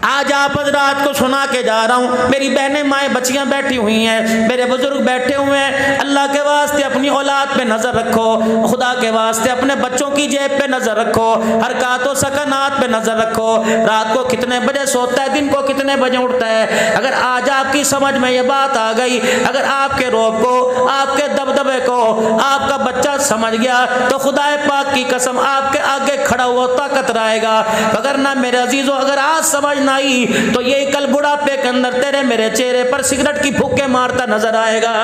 آج آپ حضرات کو سنا کے جا رہا ہوں، میری بہنیں مائیں بچیاں بیٹھی ہوئی ہیں، میرے بزرگ بیٹھے ہوئے ہیں، اللہ کے واسطے اپنی اولاد پہ نظر رکھو، خدا کے واسطے اپنے بچوں کی جیب پہ نظر رکھو، حرکات و سکنات پہ نظر رکھو، رات کو کتنے بجے سوتا ہے، دن کو کتنے بجے اٹھتا ہے۔ اگر آج آپ کی سمجھ میں یہ بات آ گئی، اگر آپ کے روب کو، آپ کے دبدبے کو آپ کا بچہ سمجھ گیا تو خدا پاک کی قسم آپ کے آگے کھڑا ہوا طاقت رہے گا، اگر نہ میرے عزیزو اگر آج سمجھ نہ آئی تو یہی کل بڑھاپے کے اندر تیرے میرے چہرے پر سگریٹ کی پھوکے مارتا نظر آئے گا۔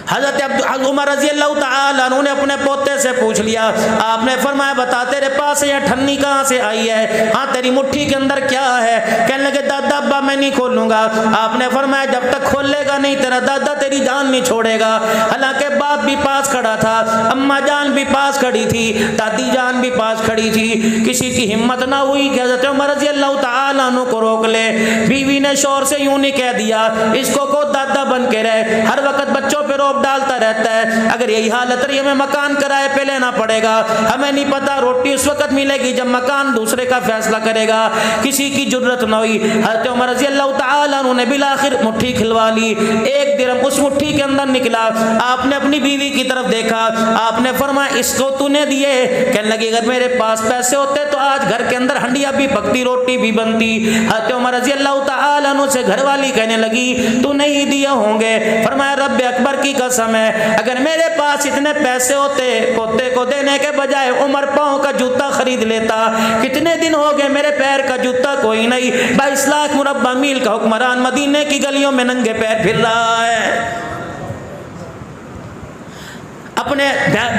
حضرت عمر رضی اللہ تعالیٰ عنہ نے اپنے پوتے سے پوچھ لیا، آپ نے فرمایا بتا تیرے پاس یہ ٹھنی کہاں سے آئی ہے، ہاں تیری مٹھی کے اندر کیا ہے؟ کہنے لگے دادا ابا میں نہیں کھولوں گا۔ آپ نے فرمایا جب تک کھولے گا نہیں تیرا دادا تیری جان نہیں چھوڑے گا۔ حالانکہ باپ بھی پاس کھڑا تھا، اماں جان بھی پاس کھڑی تھی، دادی جان بھی پاس کھڑی تھی، کسی کی ہمت نہ ہوئی کہ حضرت عمر رضی اللہ تعالیٰ عنہ کو روک لے۔ بیوی نے شور سے یوں نہیں کہہ دیا اس کو دادا بن کے رہے، ہر وقت بچوں پہ روب ڈالتا رہتا ہے، اگر یہی حالت رہی ہمیں مکان کرائے پہ لینا پڑے گا، ہمیں نہیں پتا روٹی اس وقت ملے گی جب مکان دوسرے کا فیصلہ کرے گا۔ کسی کی جرت نہ ہوئی، حضرت عمر رضی اللہ تعالیٰ عنہ نے بالآخر مٹھی کھلوا لی، ایک درہم اس مٹھی کے اندر نکلا۔ آپ نے اپنی بیوی کی طرف دیکھا، آپ نے فرمایا اس کو تو نے دیے؟ کہنے لگی اگر میرے پاس پیسے ہوتے تو آج گھر کے اندر ہنڈیا بھی پکتی روٹی بھی بنتی۔ حضرت عمر رضی اللہ تعالیٰ عنہ سے گھر والی کہنے لگی تو نہیں دیے ہوں گے؟ فرمایا رب اکبر کی قسم ہے اگر میرے پاس اتنے پیسے ہوتے پوتے کو دینے کے بجائے عمر پاؤں کا جوتا خرید لیتا۔ کتنے دن ہو گئے میرے پیر کا جوتا کوئی نہیں، 22 لاکھ مربع میل کا حکمران مدینے کی گلیوں میں ننگے پیر پھر رہا ہے۔ اپنے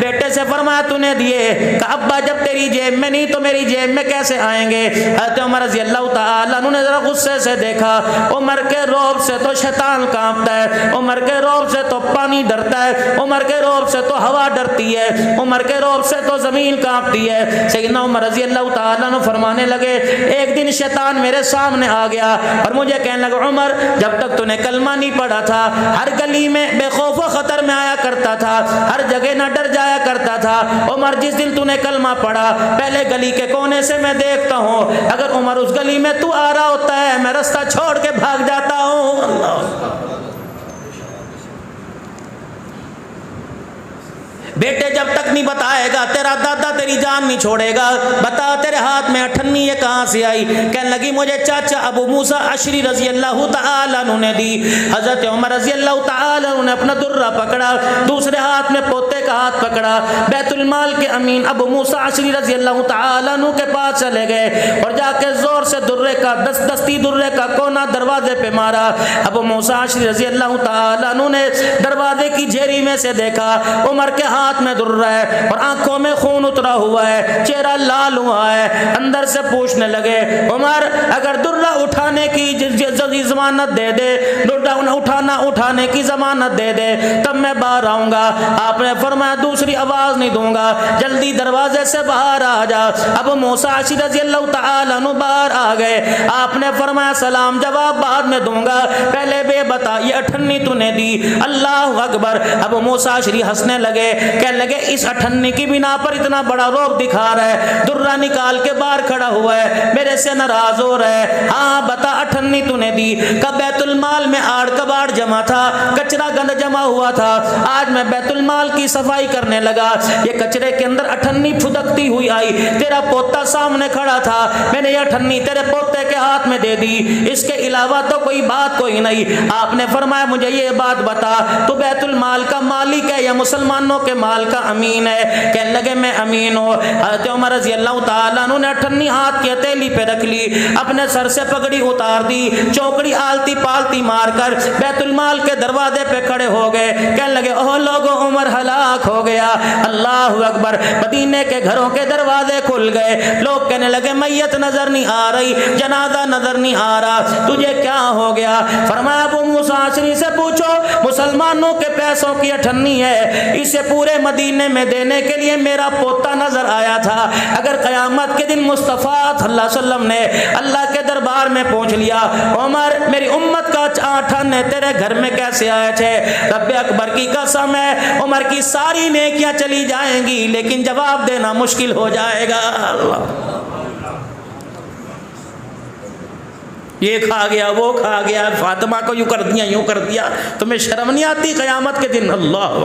بیٹے سے فرمایا تو نے دیے؟ کہ ابا جب تیری جیب میں نہیں تو میری جیب میں کیسے آئیں گے؟ حضرت عمر رضی اللہ تعالیٰ عنہ نے ذرا غصے سے دیکھا، عمر کے روب سے تو شیطان کانپتا ہے، عمر کے روب سے تو پانی ڈرتا ہے، عمر کے روب سے تو ہوا ڈرتی ہے، عمر کے روب سے تو زمین کانپتی ہے۔ سیدنا عمر رضی اللہ تعالیٰ عنہ فرمانے لگے ایک دن شیطان میرے سامنے آ گیا اور مجھے کہنے لگا عمر جب تک تو نے کلمہ نہیں پڑھا تھا ہر گلی میں بے خوف و خطر میں آیا کرتا تھا، ہر جگہ نہ ڈر جایا کرتا تھا۔ عمر جس دن تو نے کلمہ پڑھا پہلے گلی کے کونے سے میں دیکھتا ہوں، اگر عمر اس گلی میں تو آ رہا ہوتا ہے میں رستہ چھوڑ کے بھاگ جاتا ہوں۔ اللہ بیٹے جب تک نہیں بتائے گا تیرا دادا تیری جان نہیں چھوڑے گا، بتا تیرے ہاتھ میں اٹھنی یہ کہاں سے آئی؟ کہنے لگی مجھے چاچا ابو موسیٰ اشعری رضی اللہ تعالیٰ عنہ نے دی۔ حضرت عمر رضی اللہ تعالیٰ عنہ نے اپنا درہ پکڑا، دوسرے ہاتھ میں پوتے کا ہاتھ پکڑا، بیت المال کے امین ابو موسیٰ اشعری رضی اللہ تعالیٰ عنہ کے پاس چلے گئے اور جا کے زور سے درے کا دستی درے کا کونا دروازے پہ مارا۔ ابو موسیٰ اشعری رضی اللہ تعالیٰ عنہ نے دروازے کی جھیری میں سے دیکھا عمر کے ہاتھ میں درہ ہے اور آنکھوں میں خون اترا ہوا ہے، چہرہ لال ہوا ہے۔ اندر سے پوچھنے لگے عمر اگر درہ اٹھانے کی ضمانت دے دے، درہ اٹھانے کی ضمانت دے دے تب میں باہر آؤں گا۔ آپ نے فرمایا دوسری آواز نہیں دوں گا، جلدی دروازے سے باہر آ جا۔ ابو موسیٰ اشعری رضی اللہ تعالیٰ عنہ باہر آ گئے۔ آپ نے فرمایا سلام جواب بعد میں دوں گا، پہلے بے بتا یہ اٹھنی تو نے دی؟ اللہ اکبر۔ ابو موسیٰ اشعری ہنسنے لگے، کہنے لگے اس اٹھنی کی بنا پر اتنا بڑا روب دکھا رہا ہے، درہ نکال کے باہر کھڑا ہوا ہے، میرے سے ناراض ہو رہا ہے؟ ہاں بتا اٹھنی تو نے دی؟ کب بیت المال میں آڑ کباڑ جمع تھا، کچرا گند جمع ہوا تھا، آج میں بیت المال کی صفائی کرنے لگا، یہ کچرے کے اندر اٹھنی پھدکتی ہوئی آئی، تیرا پوتا سامنے کھڑا تھا، میں نے یہ اٹھنی تیرے پوتے کے ہاتھ میں دے دی، اس کے علاوہ تو کوئی بات کوئی نہیں۔ آپ نے فرمایا مجھے یہ بات بتا تو بیت المال کا مالک ہے یا مسلمانوں کے مال کا امین ہے؟ کہنے لگے میں امین ہوں۔ حضرت عمر رضی اللہ تعالیٰ عنہ نے اٹھنی ہاتھ کی ہتھیلی پہ رکھ لی، اپنے سر سے پگڑی اتار دی، چوکڑی آلتی پالتی مار کر بیت المال کے دروازے پہ کھڑے ہو گئے، کہنے لگے اوہ لوگو عمر ہلاک ہو گیا۔ اللہ اکبر۔ مدینے کے گھروں کے دروازے کھل گئے، لوگ کہنے لگے میت نظر نہیں آ رہی، جنازہ نظر نہیں آ رہا، تجھے کیا ہو گیا؟ فرمایا ابو موسیٰ اشعری سے پوچھو، مسلمانوں کے پیسوں کی اٹھنی ہے، اسے پورے مدینے میں دینے کے لیے میرا پوتا نظر آیا تھا۔ اگر قیامت کے دن مصطفیٰ صلی اللہ علیہ وسلم نے اللہ کے دربار دربار میں پہنچ لیا، عمر میری امت کا آٹھن تیرے گھر میں کیسے آئے تھے؟ رب اکبر کی قسم ہے عمر کی ساری نیکیاں چلی جائیں گی لیکن جواب دینا مشکل ہو جائے گا۔ یہ کھا گیا وہ کھا گیا، فاطمہ کو یوں کر دیا یوں کر دیا، تمہیں شرم نہیں آتی قیامت کے دن؟ اللہ،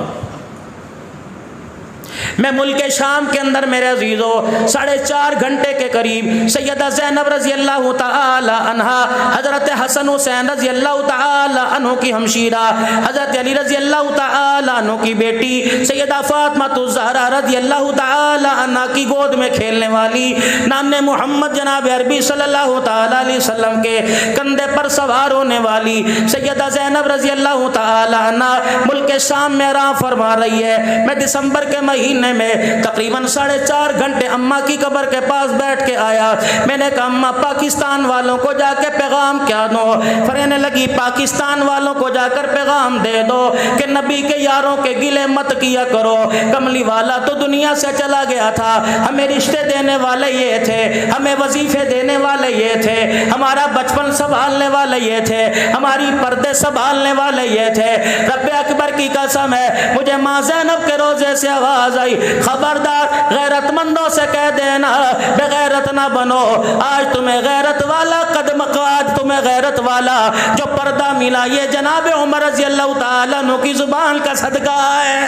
میں ملک شام کے اندر میرے عزیزو 4.5 گھنٹے کے قریب سیدہ زینب رضی اللہ تعالی عنہا، حضرت حسن حسین رضی اللہ تعالی عنہ کی ہمشیرہ، حضرت علی رضی اللہ تعالی عنہ کی بیٹی سیدہ فاطمہ الزہرا رضی اللہ تعالی عنہ کی گود میں کھیلنے والی، نام محمد جناب عربی صلی اللہ تعالی علیہ وسلم کے کندھے پر سوار ہونے والی سیدہ زینب رضی اللہ تعالی عنہ ملک شام میں آرام فرما رہی ہے۔ میں دسمبر کے مہینے میں تقریباً 4.5 گھنٹے اماں کی قبر کے پاس بیٹھ کے آیا۔ میں نے کہا اماں پاکستان والوں کو جا کے پیغام کیا دو؟ فرمانے لگی پاکستان والوں کو جا کر پیغام دے دو کہ نبی کے یاروں کے گلے مت کیا کرو، کملی والا تو دنیا سے چلا گیا تھا، ہمیں رشتے دینے والے یہ تھے، ہمیں وظیفے دینے والے یہ تھے، ہمارا بچپن سنبھالنے والے یہ تھے، ہماری پردے سنبھالنے والے یہ تھے۔ رب اکبر کی قسم ہے مجھے ماں زینب کے روزے سے آواز آئی، خبردار غیرت مندوں سے کہہ دینا بغیرت نہ بنو، آج تمہیں غیرت والا قدم، آج تمہیں غیرت والا جو پردہ ملا یہ جناب عمر رضی اللہ تعالیٰ عنہ کی زبان کا صدقہ ہے۔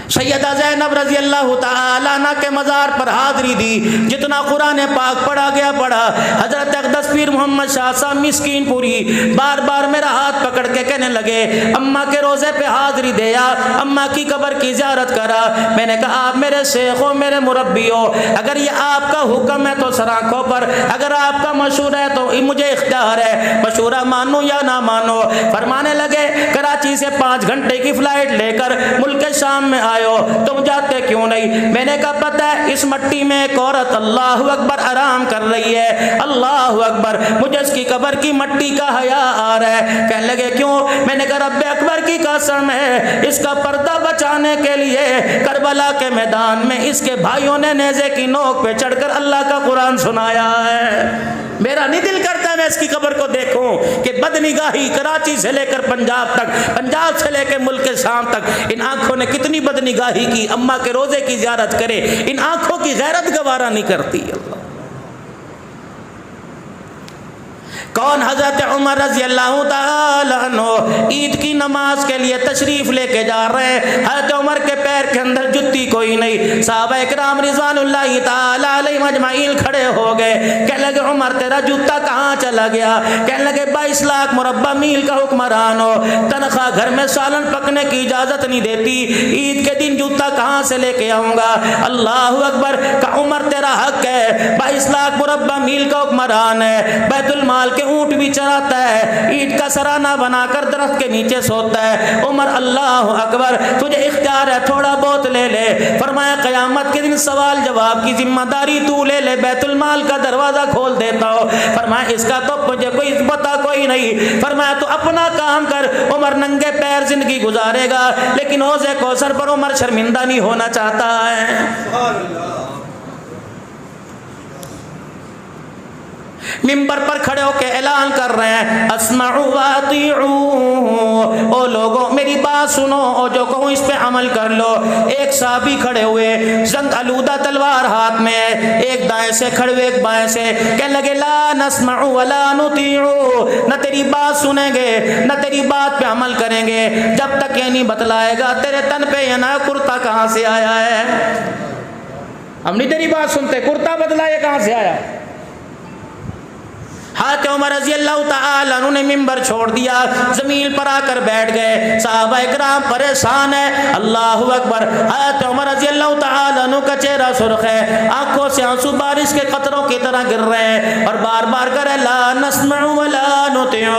سیدہ زینب رضی اللہ تعالیٰ عنہ کے مزار پر حاضری دی، جتنا قرآن پاک پڑھا گیا پڑھا۔ حضرت اقدس پیر محمد شاہ صاحب مسکین پوری بار بار میرا ہاتھ پکڑ کے کہنے لگے اماں کے روزے پہ حاضری دیا، اماں کی قبر کی زیارت کرا۔ میں نے کہا آپ میرے شیخ ہو، میرے مربی ہو، اگر یہ آپ کا حکم ہے تو سر آنکھوں پر، اگر آپ کا مشورہ ہے تو مجھے اختیار ہے، مشورہ مانو یا نہ مانو۔ فرمانے لگے کراچی سے 5 گھنٹے کی فلائٹ لے کر ملک شام میں آئے، تم جاتے کیوں نہیں؟ میں نے کہا پتہ ہے اس مٹی میں ایک عورت اللہ اکبر آرام کر رہی ہے، اللہ اکبر، مجھے اس کی قبر کی مٹی کا حیا آ رہا ہے۔ کہنے لگے کیوں؟ میں نے کہا رب اکبر کی قسم ہے اس کا پردہ بچانے کے لیے کربلا کے میدان میں اس کے بھائیوں نے نیزے کی نوک پہ چڑھ کر اللہ کا قرآن سنایا ہے۔ میرا نہیں دل کرتا میں اس کی قبر کو دیکھوں کہ بدنگاہی کراچی سے لے کر پنجاب تک، پنجاب سے لے کے ملک شام تک ان آنکھوں نے کتنی بدنگاہی کی، اماں کے روزے کی زیارت کرے، ان آنکھوں کی غیرت گوارا نہیں کرتی۔ اللہ کون؟ حضرت عمر رضی اللہ تعالی عنہ عید کی نماز کے لیے تشریف لے کے جا رہے ہیں، حضرت عمر کے پیر کے اندر جتی کوئی نہیں، صحابہ اکرام رضوان اللہ تعالی علیہم اجمعین کھڑے ہو گئے، کہنے لگے عمر تیرا جوتا کہاں چلا گیا؟ کہنے لگے 22 لاکھ مربع میل کا حکمران ہو، تنخواہ گھر میں سالن پکنے کی اجازت نہیں دیتی، عید کے دن جوتا کہاں سے لے کے آؤں گا؟ اللہ اکبر۔ کہ عمر تیرا حق ہے، 22 لاکھ مربع میل کا حکمران ہے، بیت المال کے اونٹ بھی چراتا ہے، عید کا سرانہ بنا کر درخت کے نیچے سوتا ہے۔ عمر اللہ اکبر، تجھے اختیار ہے تھوڑا بہت لے لے۔ فرمایا قیامت کے دن سوال جواب کی ذمہ داری تو لے لے، بیت المال کا دروازہ کھول دیتا ہو۔ فرمایا اس کا تو مجھے کوئی پتہ کوئی نہیں۔ فرمایا تو اپنا کام کر۔ عمر ننگے پیر زندگی گزارے گا لیکن حوض کوثر پر عمر شرمندہ نہیں ہونا چاہتا ہے۔ ممبر پر کھڑے ہو کے اعلان کر رہے ہیں اسمعوا واطیعوا، او لوگوں میری بات سنو اور جو کہوں اس پہ عمل کر لو۔ ایک صحابی کھڑے ہوئے، زنگ آلودہ تلوار ہاتھ میں، ایک دائیں سے کھڑے ہوئے ایک بائیں سے، کہنے لگے لا نسمع ولا نطیع، نہ تیری بات سنیں گے نہ تیری بات پہ عمل کریں گے جب تک یہ نہیں بتلائے گا تیرے تن پہ یہ نیا کرتا کہاں سے آیا ہے۔ ہم نہیں تیری بات سنتے، کرتا بدلا یہ کہاں سے آیا؟ حضرت عمر رضی اللہ تعالی عنہ نے ممبر چھوڑ دیا، زمین پر آ کر بیٹھ گئے، صحابہ اکرام پریشان ہے۔ اللہ اکبر۔ حضرت عمر رضی اللہ تعالی عنہ کا چہرہ سرخ ہے، آنکھوں سے آنسو بارش کے قطروں کی طرح گر رہے ہیں اور بار بار کرے لا نسمع ولا نطیع،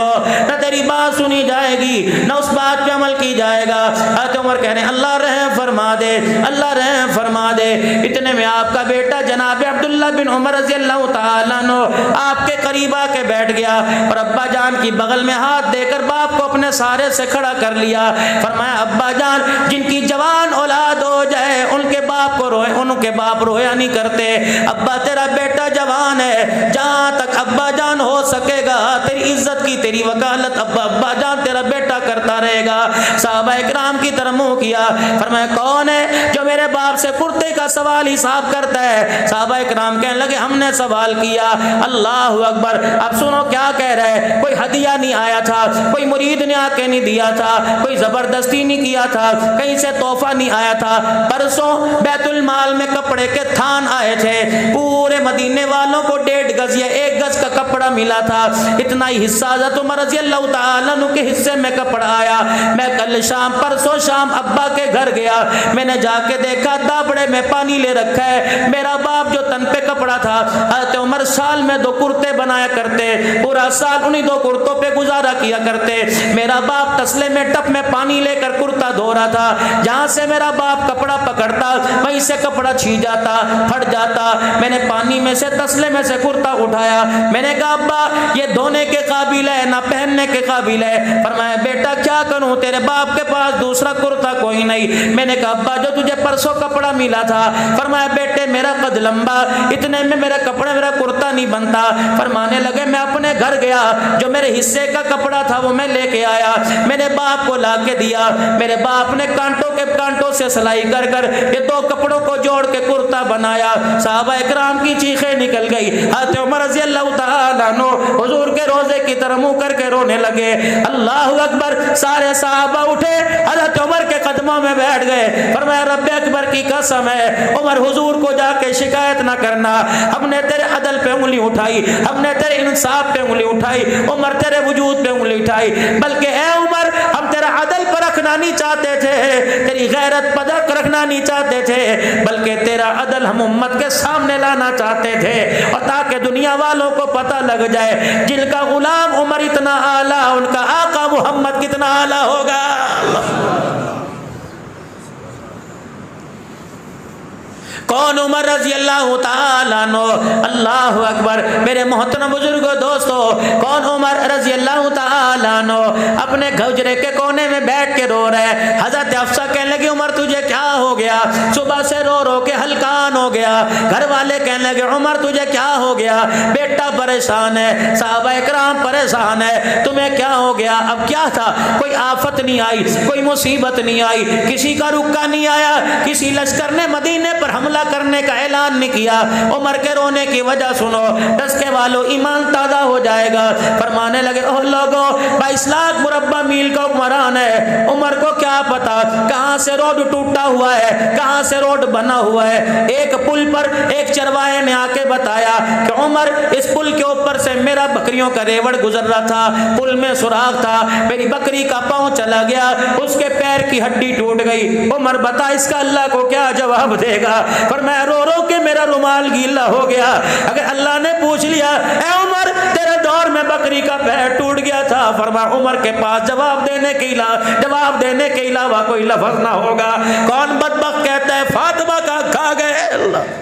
نہ تیری بات سنی جائے گی نہ اس بات پہ عمل کی جائے گا۔ حضرت عمر کہہ رہے ہیں اللہ رحم فرما دے، اللہ رحم فرما دے۔ اتنے میں آپ کا بیٹا جناب عبداللہ بن عمر رضی اللہ تعالی عنہ آپ کے قریب آ کے بیٹھ گیا اور ابا جان کی بغل میں ہاتھ دے کر باپ کو اپنے سہارے سے کھڑا کر لیا۔ فرمایا ابا جان جن کی جوان اولاد ہو جائے ان کے باپ کو روئے ان کے باپ رویا نہیں کرتے. ابا تیرا بیٹا جوان ہے, جہاں تک ابا جان ہو سکے گا تیری عزت کی تیری وکالت ابا جان تیرا بیٹا کرتا رہے گا. صحابہ اکرام کی طرف منہ کیا, فرمایا کون ہے جو میرے باپ سے کرتے کا سوال حساب کرتا ہے؟ صحابہ اکرام کہنے لگے ہم نے سوال کیا. اللہ اکبر. اب سنو کیا کہہ رہے ہیں, کوئی ہدیہ نہیں آیا تھا, کوئی مرید نے آ کے نہیں دیا تھا, کوئی زبردستی نہیں کیا تھا, کہیں سے تحفہ نہیں آیا تھا. پرسوں بیت المال میں کپڑے کے تھان آئے تھے, پورے مدینے والوں کو 1.5 گز یا 1 گز کا کپڑا ملا تھا. اتنا ہی حصہ حضرت عمر رضی اللہ تعالیٰ عنہ کے حصے میں کپڑا آیا. میں کل شام پرسوں شام ابا کے گھر گیا, میں نے جا کے دیکھا دابڑے میں پانی لے رکھا ہے. میرا باپ جو تن پہ کپڑا تھا, حضرت عمر سال میں 2 کرتے بنایا کرتے, پورا سال انہی 2 کرتوں پہ گزارا کیا کرتے. میرا باپ تسلے میں ٹپ میں پانی لے کر کرتا دھو رہا تھا, جہاں سے میرا باپ کپڑا پکڑتا وہیں سے کپڑا چھین جاتا, پھٹ جاتا. میں نے پانی میں سے تسلے میں سے کرتا اٹھایا, میں نے کہا ابا یہ دھونے کے قابل ہے نہ پہننے کے قابل ہے. فرمایا بیٹا کیا کروں, تیرے باپ کے پاس دوسرا کرتا کوئی نہیں. میں نے کہا ابا جو تجھے پرسوں کپڑا ملا تھا, فرمایا بیٹے میرا قد لمبا, اتنے میں میرا کپڑا میرا کرتا نہیں بنتا. فرمانے لگے میں اپنے گھر گیا, جو میرے حصے کا کپڑا تھا وہ میں لے کے آیا, میرے باپ کو لا کے دیا. میرے باپ نے کانٹوں سے سلائی کر کر یہ 2 کپڑوں کو جوڑ کے کرتا بنایا. صحابہ اکرام کی چیخیں نکل گئی. حضرت عمر رضی اللہ تعالیٰ عنہ حضور کے روزے کی طرف منہ کر کے رونے لگے. اللہ اکبر. سارے صحابہ اٹھے, حضرت عمر کے قدموں میں بیٹھ گئے. فرمایا رب اکبر کی قسم ہے عمر حضور کو جا کے شکایت نہ کرنا, ہم نے تیرے عدل پہ انگلی اٹھائی, ہم نے تیرے انصاف پہ انگلی اٹھائی, عمر تیرے وجود پہ انگلی اٹھائی, بلکہ اے عمر ہم تیرا عدل پر رکھنا نہیں چاہتے تھے, تیری غیرت پر رکھنا نہیں چاہتے تھے, بلکہ تیرا عدل ہم امت کے سامنے لانا چاہتے تھے, اور تاکہ دنیا والوں کو پتہ لگ جائے جن کا غلام عمر اتنا اعلیٰ, ان کا آقا محمد کتنا اعلیٰ ہوگا. کون عمر رضی اللہ تعالیٰ عنہ؟ اللہ اکبر. میرے محترم بزرگوں دوستو, کون عمر رضی اللہ تعالیٰ عنہ اپنے حجرے کے کونے میں بیٹھ کے رو رہے. حضرت حفصہ کہنے لگی عمر تجھے کیا ہو گیا, صبح سے رو رو کے ہلکان ہو گیا. گھر والے کہنے لگے عمر تجھے کیا ہو گیا, بیٹا پریشان ہے, صحابہ اکرام پریشان ہے, تمہیں کیا ہو گیا؟ اب کیا تھا, کوئی آفت نہیں آئی, کوئی مصیبت نہیں آئی, کسی کا رکا نہیں آیا, کسی لشکر نے مدینے پر حملہ کرنے کا اعلان نہیں کیا. عمر کے رونے کی وجہ سنو, ڈسکے والوں ایمان تازہ ہو جائے گا. فرمانے لگے اوہ لوگوں 22 لاکھ مربع میل کا حکمران ہے, عمر کو کیا پتا کہاں سے روڈ ٹوٹا ہوا ہے, کہاں سے روڈ بنا ہوا ہے. ایک پل پر ایک چرواہے نے آ کے بتایا کہ عمر اس پل کے اوپر سے میرا بکریوں کا ریوڑ گزر رہا تھا, پل میں سوراخ تھا, میری بکری کا پاؤں چلا گیا, اس کے پیر کی ہڈی ٹوٹ گئی. عمر بتا اس کا اللہ کو کیا جواب دے گا؟ پر میں رو رو کے میرا رومال گیلا ہو گیا. اگر اللہ نے پوچھ لیا اے عمر تیرے دور میں بکری کا پیر ٹوٹ گیا تھا, فرمایا عمر کے پاس جواب دینے کے علاوہ کوئی لفظ نہ ہوگا. کون بدبخت کہتا ہے فاطمہ کا کھا گئے. اللہ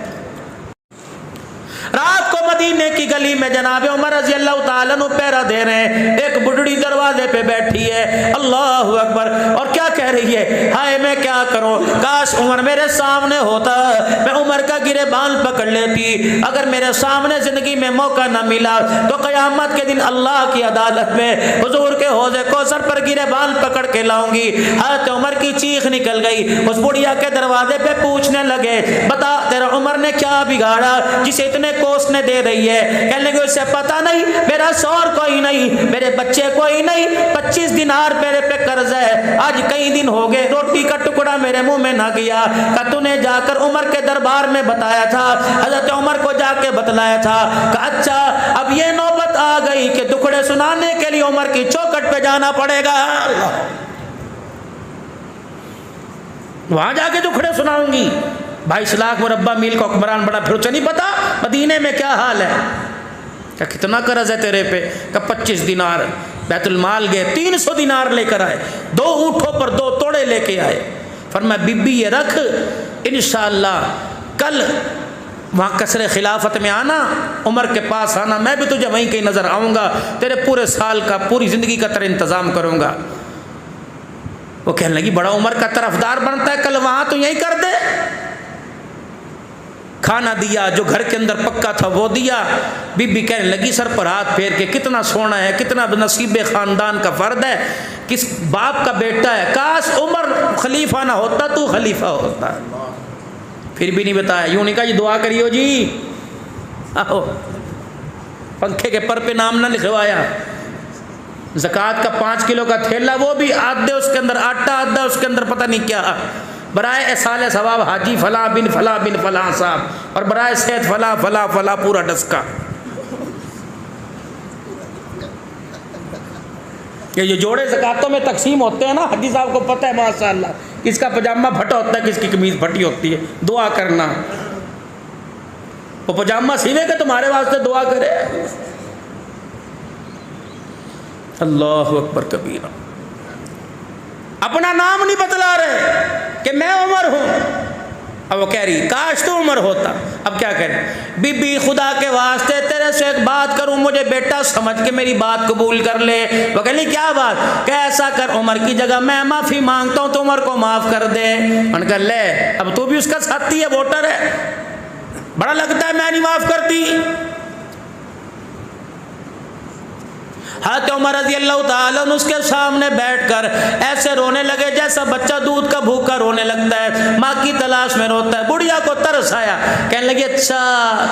رات کو مدینے کی گلی میں جناب عمر رضی اللہ تعالیٰ عنہ پہرا دے رہے ہیں, ایک بڑھڑی دروازے پہ بیٹھی ہے. اللہ اکبر. اور کیا کہہ رہی ہے, ہائے میں کیا کروں, کاش عمر میرے سامنے ہوتا, میں عمر کا گریبان پکڑ لیتی. اگر میرے سامنے زندگی میں موقع نہ ملا تو قیامت کے دن اللہ کی عدالت میں حضور کے حوض کوثر پر گریبان پکڑ کے لاؤں گی. حضرت عمر کی چیخ نکل گئی. اس بڑھیا کے دروازے پہ پوچھنے لگے بتا تیرا عمر نے کیا بگاڑا جسے اتنے کوس نے دے رہی ہے. کہنے لگے اسے پتا نہیں, میرا شوہر کوئی نہیں, میرے بچے کوئی نہیں, 25 دینار میرے پہ قرض ہے, آج کئی دن ہو گئے روٹی کا ٹکڑا میرے منہ میں نہ گیا. کہ تو نے جا کر عمر کے دربار میں بتایا تھا, حضرت عمر کو جا کے بتلایا تھا. کہ اچھا اب یہ نوبت آ گئی کہ دکھڑے سنانے کے لیے عمر کی چوکھٹ پہ جانا پڑے گا. وہاں جا کے دکھڑے سناؤں گی. 22 لاکھ مربع میل کا حکمران بڑا پھر اسے نہیں پتا مدینے میں کیا حال ہے, کہ کتنا قرض ہے تیرے پہ. کہ 25 دینار. بیت المال گئے 300 دینار لے کر آئے, 2 اونٹوں پر 2 توڑے لے کے آئے. فرمایا بی بی یہ رکھ, انشاءاللہ کل وہاں قصر خلافت میں آنا, عمر کے پاس آنا, میں بھی تجھے وہیں کہیں نظر آؤں گا, تیرے پورے سال کا پوری زندگی کا تیرا انتظام کروں گا. وہ کہنے لگی بڑا عمر کا طرفدار بنتا ہے, کل وہاں تو یہی کر دے. کھانا دیا، جو گھر کے اندر پکا تھا وہ دیا۔ بی بی کہنے لگی سر پر ہاتھ پھیر کے کتنا سونا ہے، کتنا نصیب خاندان کا فرد ہے، کس باپ کا بیٹا ہے، کاش عمر خلیفہ نہ ہوتا تو خلیفہ ہوتا۔ پھر بھی نہیں بتایا، یوں نہیں کہا جی دعا کریو جی، آہو پنکھے کے پر پہ نام نہ لکھوایا۔ زکوٰۃ کا 5 کلو کا تھیلا، وہ بھی آدھے اس کے اندر آٹا، آدھا اس کے اندر پتہ نہیں کیا، برائے احصال ثواب حاجی فلاں بن فلاں بن فلاں صاحب، اور برائے صحت فلاں فلاں فلاں، پورا ڈسکا۔ یہ جوڑے زکاتوں میں تقسیم ہوتے ہیں نا، حاجی صاحب کو پتہ ہے ماشاء اللہ، کس کا پاجامہ پھٹا ہوتا ہے، کس کی قمیض پھٹی ہوتی ہے، دعا کرنا۔ وہ پاجامہ سینے کے تمہارے واسطے دعا کرے۔ اللہ اکبر کبیرہ۔ اپنا نام نہیں بتلا رہے کہ میں عمر ہوں، اب وہ کہہ رہی کاش تو عمر ہوتا۔ اب کیا کریں؟ بی بی خدا کے واسطے تیرے سے ایک بات کروں، مجھے بیٹا سمجھ کے میری بات قبول کر لے۔ وہ کہہ لی کیا بات؟ کہ ایسا کر عمر کی جگہ میں معافی مانگتا ہوں تو عمر کو معاف کر دے۔ ان کا لے اب تو بھی اس کا ساتھی ہے، ووٹر ہے، بڑا لگتا ہے میں نہیں معاف کرتی۔ حضرت عمر رضی اللہ تعالیٰ عنہ اس کے سامنے بیٹھ کر ایسے رونے لگے جیسا بچہ دودھ کا بھوکا رونے لگتا ہے، ماں کی تلاش میں روتا ہے۔ بڑھیا کو ترس آیا، کہنے لگی اچھا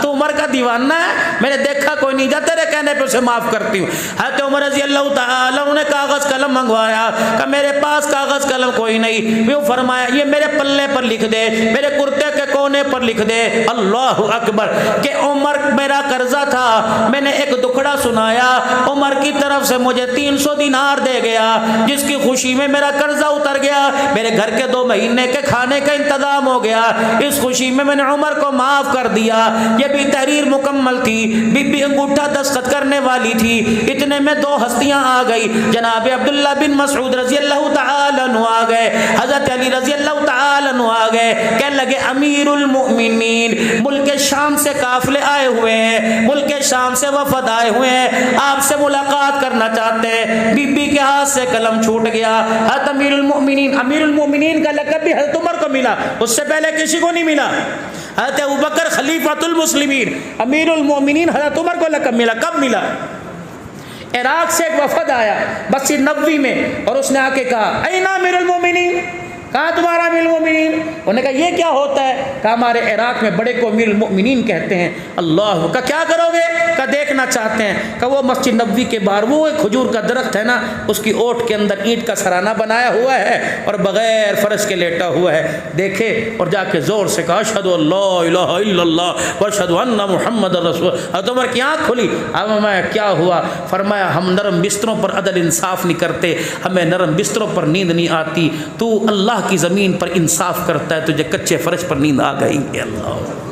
تو عمر کا دیوانہ ہے، میں نے دیکھا کوئی نہیں، جا تیرے کہنے پہ اسے معاف کرتی ہوں۔ حضرت عمر رضی اللہ تعالیٰ نے کاغذ قلم منگوایا، کہ میرے پاس کاغذ قلم کوئی نہیں، وہ فرمایا یہ میرے پلے پر لکھ دے، میرے کرتے کے کونے پر لکھ دے، اللہ اکبر، کہ عمر میرا قرضہ تھا، میں نے ایک دکھڑا سنایا، عمر کی طرف سے مجھے 300 دینار دے گیا، جس کی خوشی میں میرا قرضہ اتر گیا، میرے گھر کے 2 مہینے کے کھانے کا انتظام ہو گیا، اس خوشی میں میں نے عمر کو معاف کر دیا۔ یہ بھی تحریر مکمل تھی، بی بی انگوٹھا دستخط کرنے والی تھی، اتنے میں 2 ہستیاں آ گئی، جناب عبداللہ بن مسعود رضی اللہ تعالیٰ عنہ آ گئے، حضرت علی رضی اللہ تعالیٰ عنہ آ گئے، کہنے لگے امیر المؤمنین ملک شام سے قافلے آئے ہوئے ہیں، ملک شام سے وفد آئے ہوئے ہیں، آپ سے ملاقات کرنا چاہتے ہیں۔ بی بی کے ہاتھ سے قلم چھوٹ گیا۔ حضرت امیر المؤمنین کا لقب بھی حضرت عمر کو ملا، اس سے پہلے کسی کو نہیں ملا۔ حضرت ابوبکر خلیفۃ المسلمین، امیر المؤمنین حضرت عمر کو لقب ملا، کب ملا؟ عراق سے ایک وفد آیا مسجد نبوی میں، اور اس نے آ کے کہا این امیر المؤمنین، کہاں تمہارا امیر المؤمنین؟ انہوں نے کہا یہ کیا ہوتا ہے؟ کہا ہمارے عراق میں بڑے کو امیر المؤمنین کہتے ہیں۔ اللہ کا کیا کرو گے؟ کہا دیکھنا چاہتے ہیں۔ کہ وہ مسجد نبوی کے باہر وہ ایک کھجور کا درخت ہے نا، اس کی اوٹ کے اندر اینٹ کا سرانہ بنایا ہوا ہے اور بغیر فرش کے لیٹا ہوا ہے، دیکھے اور جا کے زور سے کہا اشہد ان لا الہ الا اللہ واشہد ان محمد رسول۔ حضرت عمر کی آنکھ کھلی، اب میں کیا ہوا؟ فرمایا ہم نرم بستروں پر عدل انصاف نہیں کرتے، ہمیں نرم بستروں پر نیند نہیں آتی، تو اللہ کی زمین پر انصاف کرتا ہے، تجھے کچے فرش پر نیند آ گئی ہے۔ اللہ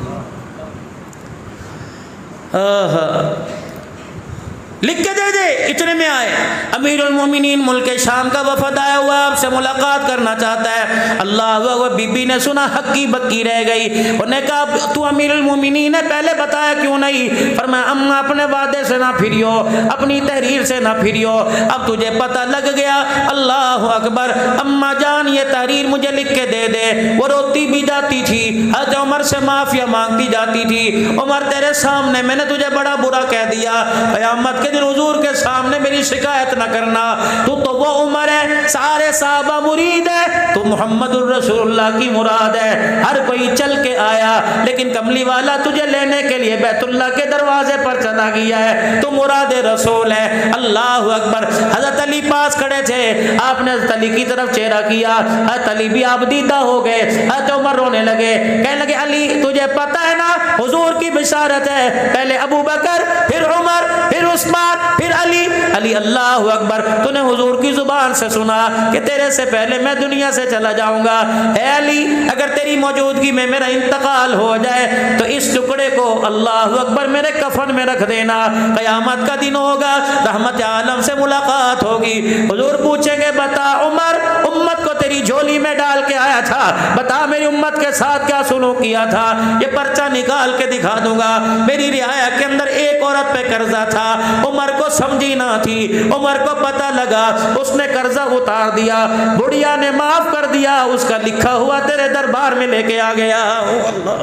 لکھ کے دے دے۔ اتنے میں آئے امیر المومنین ملک شام کا وفد آیا ہوا، آپ سے ملاقات کرنا چاہتا ہے۔ اللہ وہ بی بی نے سنا ہکی بکی رہ گئی، انہوں نے کہا تو امیر المومنین ہے، پہلے بتایا کیوں نہیں؟ فرمایا اما اپنے وعدے سے نہ پھریو، اپنی تحریر سے نہ پھریو، اب تجھے پتہ لگ گیا۔ اللہ اکبر، اما جان یہ تحریر مجھے لکھ کے دے دے۔ وہ روتی بھی جاتی تھی، حضرت عمر سے معافیا مانگتی جاتی تھی، عمر تیرے سامنے میں نے تجھے بڑا برا کہہ دیا، قیامت کے حضور کے سامنے میری شکایت نہ کرنا، تو وہ عمر ہے، سارے صحابہ مرید ہے، تو محمد الرسول اللہ کی مراد ہے۔ ہر کوئی چل کے آیا، لیکن کملی والا تجھے لینے کے لیے بیت اللہ کے دروازے پر چلا گیا ہے، تو مراد رسول ہے۔ اللہ اکبر۔ حضرت علی پاس کھڑے تھے، آپ نے حضرت علی کی طرف چہرہ کیا، حضرت علی بھی آپ دیدہ ہو گئے۔ حضرت عمر رونے لگے، کہنے لگے علی تجھے پتہ ہے نا حضور کی بشارت ہے، پہلے ابو بکر پھر عمر پھر عثمان پھر علی۔ علی اللہ اکبر، تو نے حضور کی زبان سے سنا کہ تیرے سے پہلے میں دنیا سے چلا جاؤں گا۔ اے علی اگر تیری موجودگی میں میرا انتقال ہو جائے تو اس ٹکڑے کو اللہ اکبر میرے کفن میں رکھ دینا، قیامت کا دن ہوگا، رحمت عالم سے ملاقات ہوگی۔ حضور پوچھیں گے بتا عمر امت کو تیری جھولی میں ڈال کے آیا تھا، بتا میری امت کے ساتھ کیا سلوک کیا تھا، یہ پرچہ نکال کے دکھا دوں گا۔ میری رعایا کے اندر ایک عورت پہ قرضہ تھا، عمر کو سمجھی نہ تھی، عمر کو پتہ لگا، اس نے قرضہ اتار دیا، بڑھیا نے معاف کر دیا، اس کا لکھا ہوا تیرے دربار میں لے کے آ گیا۔ اللہ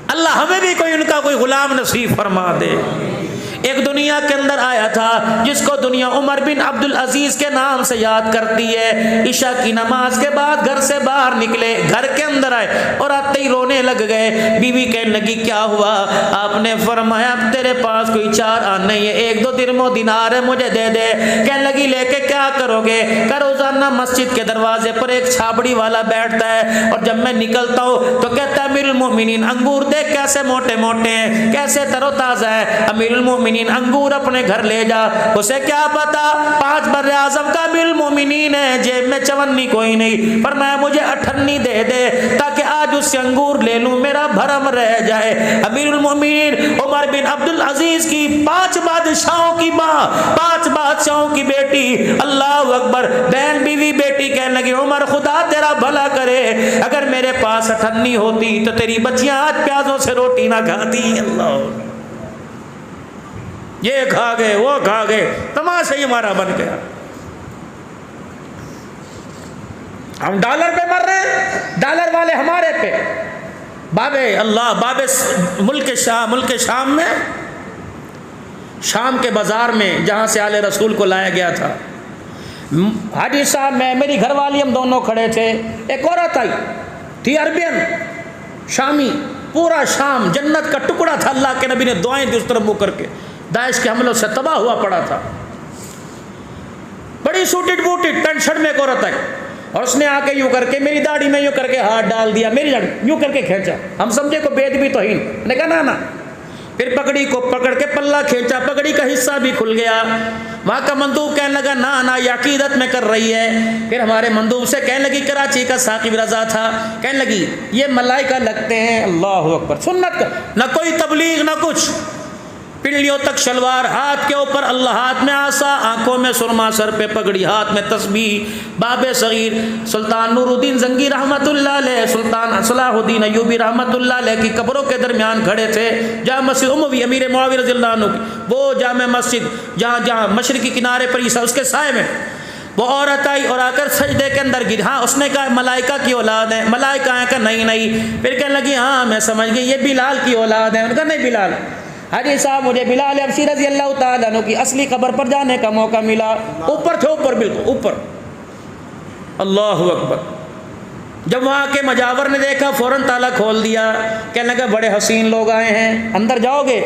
اللہ ہمیں بھی کوئی ان کا کوئی غلام نصیب فرما دے۔ ایک دنیا کے اندر آیا تھا جس کو دنیا عمر بن عبد العزیز کے نام سے یاد کرتی ہے۔ عشاء کی نماز کے بعد گھر سے باہر نکلے، گھر کے اندر آئے اور آتے ہی رونے لگ گئے۔ بیوی کہنے لگی کیا ہوا؟ آپ نے فرمایا تیرے پاس کوئی 4 آنے نہیں ہے، 1-2 درہم و دینار ہے، مجھے دے دے۔ کہنے لگی لے کے کیا کرو گے؟ کہ روزانہ مسجد کے دروازے پر ایک چھابڑی والا بیٹھتا ہے اور جب میں نکلتا ہوں تو کہتا ہے امیر المومنین انگور دیکھ کیسے موٹے موٹے ہیں، کیسے تر و تازہ ہے، امیر المومنین انگور اپنے گھر لے جا۔ اسے کیا پتا 5 بر اعظم کا امیر المومنین ہے، جیب میں چونی کوئی نہیں، فرمایا مجھے 98 دے دے تاکہ آج اس سے انگور لے لوں، میرا بھرم رہ جائے۔ امیر المومنین عمر بن عبد العزیز کی 5 بادشاہوں کی ماں، 5 بادشاہوں کی بیٹی، اللہ اکبر، بہن بیوی بیٹی کہنے لگی عمر خدا تیرا بھلا کرے، اگر میرے پاس 98 ہوتی تو تیری بچیاں آج پیازوں سے روٹی نہ کھاتی۔ اللہ، یہ کھا گئے وہ کھا گئے، تماشا ہی ہمارا بن گیا۔ ہم ڈالر پہ مر رہے ہیں، ڈالر والے ہمارے پہ۔ بابے اللہ، بابے ملک شام میں، شام کے بازار میں جہاں سے آل رسول کو لایا گیا تھا، حاجی صاحب میں، میری گھر والی، ہم دونوں کھڑے تھے، ایک عورت آئی تھی عربین شامی، پورا شام جنت کا ٹکڑا تھا، اللہ کے نبی نے دعائیں دی اس طرف منہ کر کے، داعش کے حملوں سے تباہ ہوا پڑا تھا، بڑی سوٹڈ بوٹڈ پینٹ شرٹ میں ایک عورت آئی اور اس نے آ کے یوں کر کے میری داڑھی میں یوں کر کے ہاتھ ڈال دیا، میری داڑھی یوں کر کے کھینچا، ہم سمجھے کو بے ادبی توہین، نے کہا نا، پھر پگڑی کو پکڑ کے پلہ کھینچا، پگڑی کا حصہ بھی کھل گیا۔ وہاں کا مندوب کہنے لگا نا یہ عقیدت میں کر رہی ہے۔ پھر ہمارے مندوب سے کہنے لگی، کراچی کا ثاقب رضا تھا، کہنے لگی یہ ملائکہ لگتے ہیں، اللہ اکبر، سنت کا نہ کوئی تبلیغ نہ کچھ، پنڈلیوں تک شلوار، ہاتھ کے اوپر اللہ، ہاتھ میں عصا، آنکھوں میں سرما، سر پہ پگڑی، ہاتھ میں تسبیح۔ باب صغیر سلطان نور الدین زنگی رحمت اللہ علیہ، سلطان صلاح الدین ایوبی رحمت اللہ علیہ کی قبروں کے درمیان کھڑے تھے، جامع مسجد اموی امیر معاویہ رضی اللہ عنہ کی وہ جامع مسجد جہاں مشرقی کنارے پر اس کے سائے میں، وہ عورت آئی اور آ کر سجدے کے اندر گر، ہاں اس نے کہا ملائکہ کی اولاد ہے، ملائکہ ہیں کہ نہیں، پھر کہنے لگی ہاں میں سمجھ گئی یہ بلال کی اولاد ہے، انہوں نے کہا نہیں بلال۔ حاجی صاحب مجھے بلال حبشی رضی اللہ تعالیٰ عنہ کی اصلی قبر پر جانے کا موقع ملا، اوپر تھے، اوپر بالکل اوپر، اللہ اکبر۔ جب وہاں کے مجاور نے دیکھا فوراً تالا کھول دیا، کہنے لگا بڑے حسین لوگ آئے ہیں، اندر جاؤ گے؟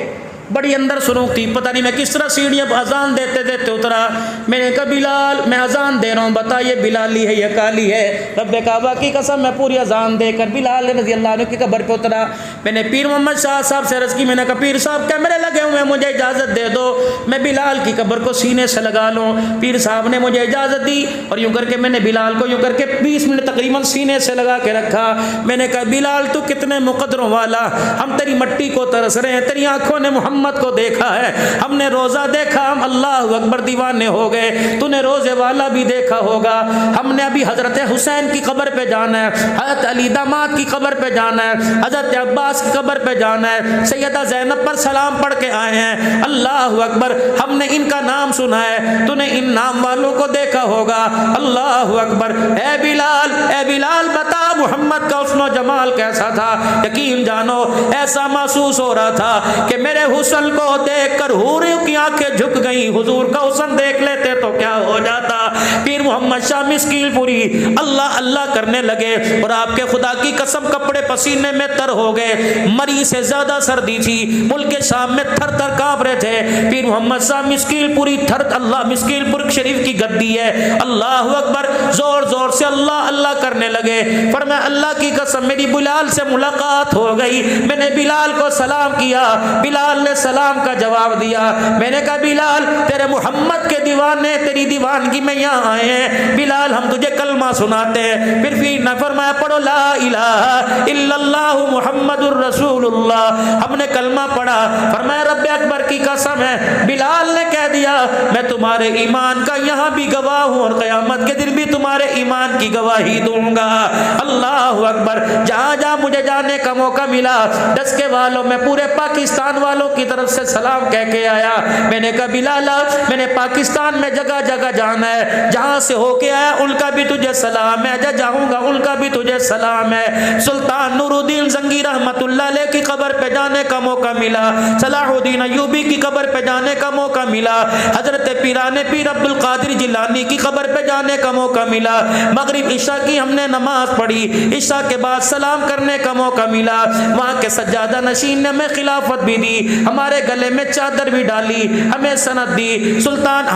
بڑی اندر سنوک تھی، پتہ نہیں میں کس طرح سیڑھیاں اذان دیتے دیتے اترا، میں نے کہا بلال میں اذان دے رہا ہوں، بتا یہ بلالی ہے یہ کالی ہے؟ رب کعبہ کی قسم میں پوری اذان دے کر بلال رضی اللہ عنہ کی قبر پہ اترا۔ میں نے پیر محمد شاہ صاحب سے عرض کی، میں نے کہا پیر صاحب کیمرے لگے ہوئے ہیں، مجھے اجازت دے دو میں بلال کی قبر کو سینے سے لگا لوں۔ پیر صاحب نے مجھے اجازت دی اور یوں کر کے میں نے بلال کو یوں کر کے 20 منٹ تقریباً سینے سے لگا کے رکھا۔ میں نے کہا بلال تو کتنے مقدروں والا، ہم تیری مٹی کو ترس رہے ہیں، تیری آنکھوں نے محمد کو دیکھا ہے، ہم نے روزہ دیکھا، ہم اللہ اکبر دیوانے ہو گئے، تو نے روزے والا بھی دیکھا ہوگا، ہم نے ابھی حضرت حسین کی قبر پہ جانا ہے، حضرت علی داماد کی قبر پہ جانا ہے، حضرت عباس کی قبر پہ جانا ہے، سیدہ زینب پر سلام پڑھ کے آئے ہیں، اللہ اکبر، ہم نے ان کا نام سنا ہے، تو نے ان نام والوں کو دیکھا ہوگا، اللہ اکبر۔ اے بلال بتا محمد کا حسن و جمال کیسا تھا؟ یقین جانو ایسا محسوس ہو رہا تھا کہ میرے حسن کو دیکھ کر حوریوں کی آنکھیں جھک گئیں، حضور کا حسن دیکھ لیتے تو کیا ہو جاتا۔ پیر محمد شاہ مسکیل پوری اللہ اللہ کرنے لگے اور آپ کے خدا کی قسم کپڑے پسینے میں تر ہو گئے، مری سے زیادہ سردی تھی، ملک شام میں تھر تھر کانپ رہے تھے۔ پیر محمد شاہ مسکیل پوری تھر، اللہ مسکیل پور شریف کی گدی ہے، اللہ اکبر، زور زور سے اللہ اللہ کرنے لگے، فرمایا اللہ کی قسم میری بلال سے ملاقات ہو گئی، میں نے بلال کو سلام کیا، بلال نے سلام کا جواب دیا، میں نے کہا بلال تیرے محمد کے دیوانے تیری دیوانگی میں یہاں آئے ہیں، بلال ہم تجھے کلمہ سناتے ہیں۔ پھر نے فرمایا پڑھو لا الہ الا اللہ محمد الرسول اللہ، ہم نے کلمہ پڑھا، فرمایا رب اکبر کی قسم ہے، بلال نے کہہ دیا میں تمہارے ایمان کا یہاں بھی گواہ ہوں اور قیامت کے دن بھی تمہارے ایمان کی گواہی دوں گا، اللہ اکبر۔ جہاں جہاں مجھے جانے کا موقع ملا، دسکے والوں میں پورے پاکستان والوں کی کی طرف سے سلام کہہ کے آیا. میں نے کہا بلال میں نے پاکستان میں جگہ جگہ جانا ہے, جہاں سے ہو کے آیا ان کا بھی تجھے سلام ہے, جاؤں گا ان کا بھی تجھے سلام ہے. سلطان نور الدین زنگی رحمت اللہ علیہ کی قبر پہ جانے کا موقع ملا, صلاح الدین ایوبی کی قبر پہ جانے کا موقع ملا, حضرت پیران پیر عبد القادر جیلانی کی قبر پہ جانے کا موقع ملا. مغرب عشاء کی ہم نے نماز پڑھی, عشاء کے بعد سلام کرنے کا موقع ملا. وہاں کے سجادہ نشین نے ہمیں خلافت بھی دی, ہمارے گلے میں چادر بھی ڈالی, ہمیں سند دی. سلطان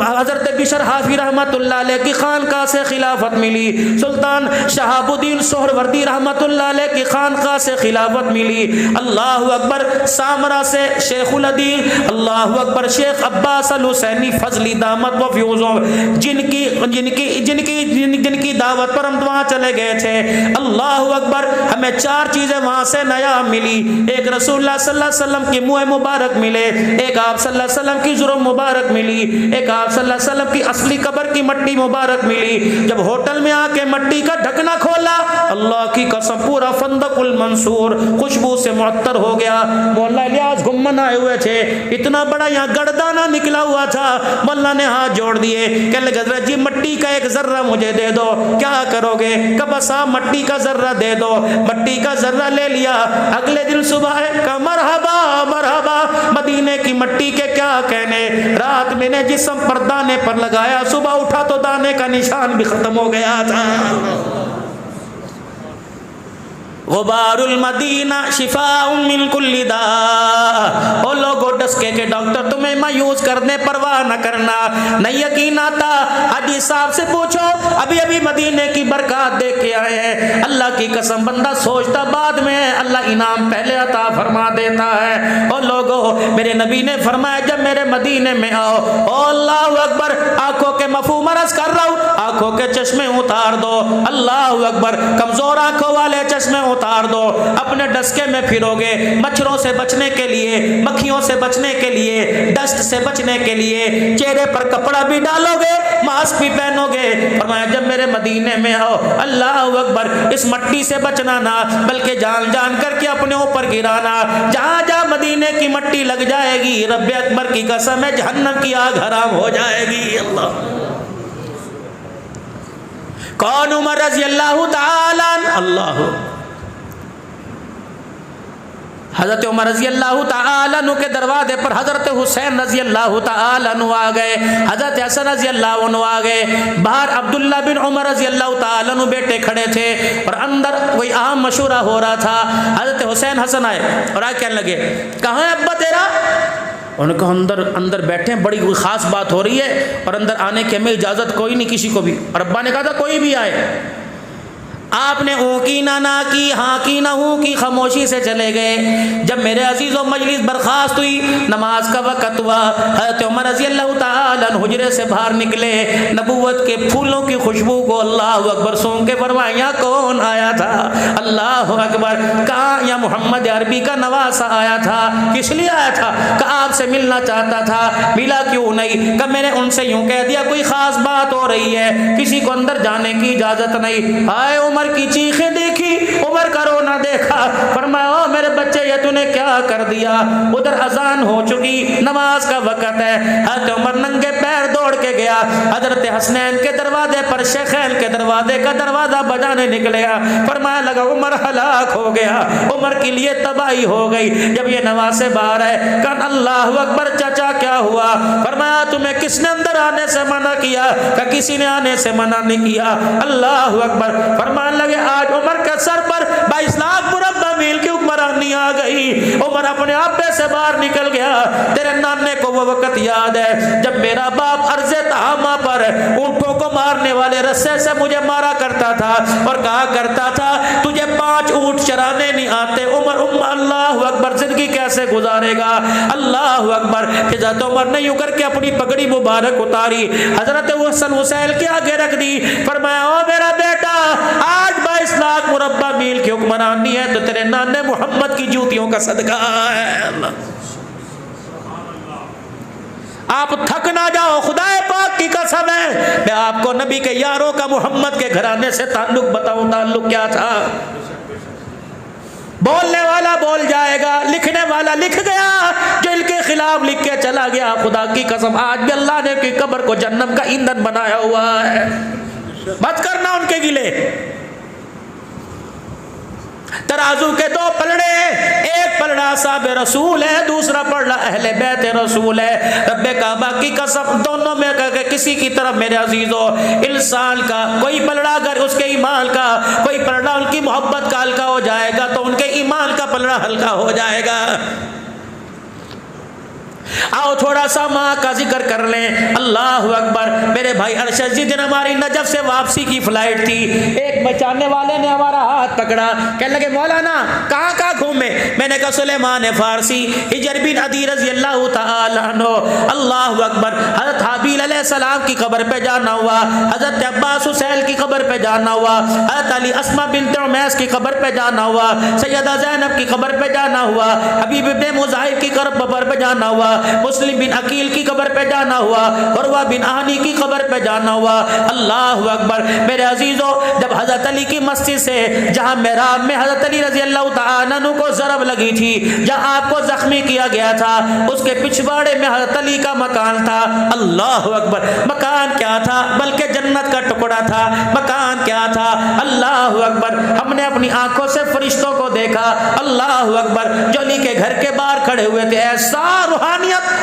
حضرت بشر حافظ رحمت اللہ علیہ کی خانقاہ سے خلافت ملی, سلطان شہاب الدین سہروردی رحمت اللہ علیہ کی خانقاہ سے خلافت ملی. اللہ اکبر. سامرا سے شیخ الحدیث, اللہ اکبر, شیخ عباس الحسینی فضلی دامت و فیوزوں, جن کی دعوت پر ہم وہاں چلے گئے تھے. اللہ اکبر. ہمیں 4 چیزیں وہاں سے نیا ملی. ایک رسول اللہ صلی اللہ علیہ وسلم کی منہ مبارک ملے, ایک آپ صلی اللہ علیہ وسلم کی ضرور مبارک ملی, ایک آپ صلی اللہ علیہ وسلم کی اصلی قبر کی مٹی مبارک ملی. جب ہوٹل میں آ کے مٹی کا ڈھکنا کھولا, اللہ کی قسم پورا فندق المنصور خوشبو سے معطر ہو گیا. مولا الیاس گھمن آئے ہوئے تھے, اتنا بڑا یہاں گردانہ نکلا ہوا تھا. مولا نے ہاتھ جوڑ دیے, کہنے لگے حضرت جی مٹی کا ایک ذرہ مجھے دے دو. کیا کرو گے؟ کہ بس مٹی کا ذرہ دے دو. مٹی کا ذرہ لے لیا. اگلے دن صبح کا مرحبا مرحبا, مدینے کی مٹی کے کیا کہنے. رات میں نے جسم پر دانے پر لگایا, صبح اٹھا تو دانے کا نشان بھی ختم ہو گیا تھا. غبار المدینہ شفاء من کل داء. او لوگو ڈسکے کے ڈاکٹر تمہیں مایوس کرنے پرواہ نہ کرنا. نہیں یقین آتا حاجی صاحب سے پوچھو, ابھی مدینے کی برکات دیکھ کے آئے ہیں. اللہ کی قسم بندہ سوچتا بعد میں, اللہ انعام پہلے عطا فرما دیتا ہے. او لوگو میرے نبی نے فرمایا جب میرے مدینے میں آؤ, او اللہ اکبر, آنکھوں کے مفہوم عرض کر رہا ہوں, آنکھوں کے چشمے اتار دو. اللہ اکبر. کمزور آنکھوں والے چشمے اتار دو. اپنے ڈسکے میں پھرو گے, مچھروں سے بچنے کے لیے, مکھیوں سے بچنے کے لیے, ڈسٹ سے بچنے کے لیے, چہرے پر کپڑا بھی ڈالو گے, ماسک بھی پہنو گے. فرمایا جب میرے مدینے میں آؤ, اللہ اکبر, اس مٹی سے بچنا نہ بلکہ جان جان کر کے اپنے اوپر گرانا. جہاں جہاں مدینے کی مٹی لگ جائے گی, رب اکبر کی قسم ہے جہنم کی آگ حرام ہو جائے گی. اللہ. کون؟ عمر رضی اللہ تعالی اللہ. حضرت عمر رضی اللہ تعالیٰ عنہ کے دروازے پر حضرت حسین رضی اللہ تعالیٰ عنہ آ گئے, حضرت حسن رضی اللہ عنہ آ گئے. باہر عبداللہ بن عمر رضی اللہ تعالیٰ عنہ بیٹے کھڑے تھے اور اندر کوئی اہم مشورہ ہو رہا تھا. حضرت حسین حسن آئے اور آ کہنے لگے کہاں ہے ابا تیرا؟ انہوں نے کہا اندر بیٹھے, بڑی کوئی خاص بات ہو رہی ہے اور اندر آنے کی ہمیں اجازت کوئی نہیں کسی کو بھی. اور ابا نے کہا تھا کوئی بھی آئے. آپ نے اوں کی نہ نہ کی, ہاں کی نہ ہوں کی, خاموشی سے چلے گئے. جب میرے عزیزوں مجلس برخاست ہوئی, نماز کا وقت ہوا, حضرت عمر رضی اللہ تعالیٰ عنہ حجرے سے باہر نکلے. نبوت کے پھولوں کی خوشبو کو اللہ اکبر سونگ کے فرمایا یہاں کون آیا تھا؟ اللہ اکبر. کہا یا محمد عربی کا نواسا آیا تھا. کس لیے آیا تھا؟ کہ آپ سے ملنا چاہتا تھا. ملا کیوں نہیں؟ کہ میں نے ان سے یوں کہہ دیا کوئی خاص بات ہو رہی ہے, کسی کو اندر جانے کی اجازت نہیں. آئے عمر کی چیخیں دیکھی, عمر کا رونا دیکھا. فرمایا او میرے بچے یہ تو نے کیا کر دیا؟ ادھر اذان ہو چکی, نماز کا وقت ہے. حضرت عمر ننگے پیر دوڑ کے گیا, حضرت حسنین کے دروازے پر شیخین کے دروازے کا دروازہ بجانے نکلیا. فرمایا لگا عمر ہلاک ہو گیا, عمر کے لیے تباہی ہو گئی. جب یہ نواسے باہر ہے کہ اللہ اکبر چچا کیا ہوا؟ فرمایا تمہیں کس نے اندر آنے سے منع کیا؟ کہ کسی نے آنے سے منع نہیں کیا. اللہ اکبر. فرمان لگے آج عمر کے سر پر 22 لاکھ مربع میل کی حکمرانی آ گئی. عمر اپنے آپے سے باہر نکل گیا. تیرے نانے کو وہ وقت یاد ہے جب میرا باپ عرض تہامہ پر اونٹوں کو مارنے والے رسے سے مجھے مارا کرتا تھا اور کہا کرتا تھا تجھے 5 اونٹ چرانے نہیں آتے. عمر اللہ اکبر زندگی کیسے گزارے گا؟ اللہ اکبر. حضرت عمر نے یوں کر کے اپنی پگڑی مبارک اتاری, حضرت حسن حسین کے آگے رکھ دی. فرمایا او میرا بیٹا آج 22 لاکھ مربع میل کی حکمرانی ہے تو تیرے نانے محمد کی جوتیوں کا صدقہ ہے. آپ تھک نہ جاؤ, خدا پاک کی قسم ہے میں آپ کو نبی کے یاروں کا محمد کے گھرانے سے تعلق بتاؤں. تعلق کیا تھا؟ بولنے والا بول جائے گا، لکھنے والا لکھ گیا، جو ان کے خلاف لکھ کے چلا گیا خدا کی قسم آج بھی اللہ نے کی قبر کو جہنم کا ایندھن بنایا ہوا ہے۔ مت کرنا ان کے گلے۔ ترازو کے دو پلڑے، ایک پلڑا صاحب رسول ہے، دوسرا پلڑا اہل بیت رسول ہے۔ رب کعبہ کی قسم دونوں میں کہ کسی کی طرف میرے عزیزو انسان کا کوئی پلڑا اگر اس کے ایمان کا، کوئی پلڑا ان کی محبت کا ہلکا ہو جائے گا تو ان کے ایمان کا پلڑا ہلکا ہو جائے گا۔ آؤ تھوڑا سا ماں کا ذکر کر لیں۔ اللہ اکبر۔ میرے بھائی ارشد جی دن ہماری نجف سے واپسی کی فلائٹ تھی، ایک بچانے والے نے ہمارا ہاتھ پکڑا، کہنے لگے مولانا کہاں کہاں گھومے؟ میں نے کہا سلیمان فارسی، ہجر بن عدی رضی اللہ تعالی عنہ۔ اللہ اکبر۔ حضرت حابیل علیہ السلام کی قبر پہ جانا ہوا، حضرت عباس حسین کی قبر پہ جانا ہوا، حضرت علی اسما بنت عمیس کی قبر پہ جانا ہوا، سیدہ زینب کی قبر پہ جانا ہوا، حبیب ابن مظاہر کی قبر پہ جانا ہوا، مسلم بن عقیل کی قبر پہ جانا ہوا، عروہ بن آہنی کی قبر پہ جانا ہوا۔ اللہ اکبر۔ میرے عزیزو جب حضرت علی کی مسجد سے جہاں محراب میں حضرت علی رضی اللہ تعالی عنہ کو ضرب لگی تھی، جہاں آپ کو زخمی کیا گیا تھا، اس کے پچھواڑے میں حضرت علی کا مکان تھا۔ اللہ اکبر۔ مکان کیا تھا؟ بلکہ جنت کا ٹکڑا تھا۔ مکان کیا تھا؟ اللہ اکبر۔ ہم نے اپنی آنکھوں سے فرشتوں کو دیکھا۔ اللہ اکبر۔ جو علی کے گھر کے باہر کھڑے ہوئے تھے، ایسا روحانیت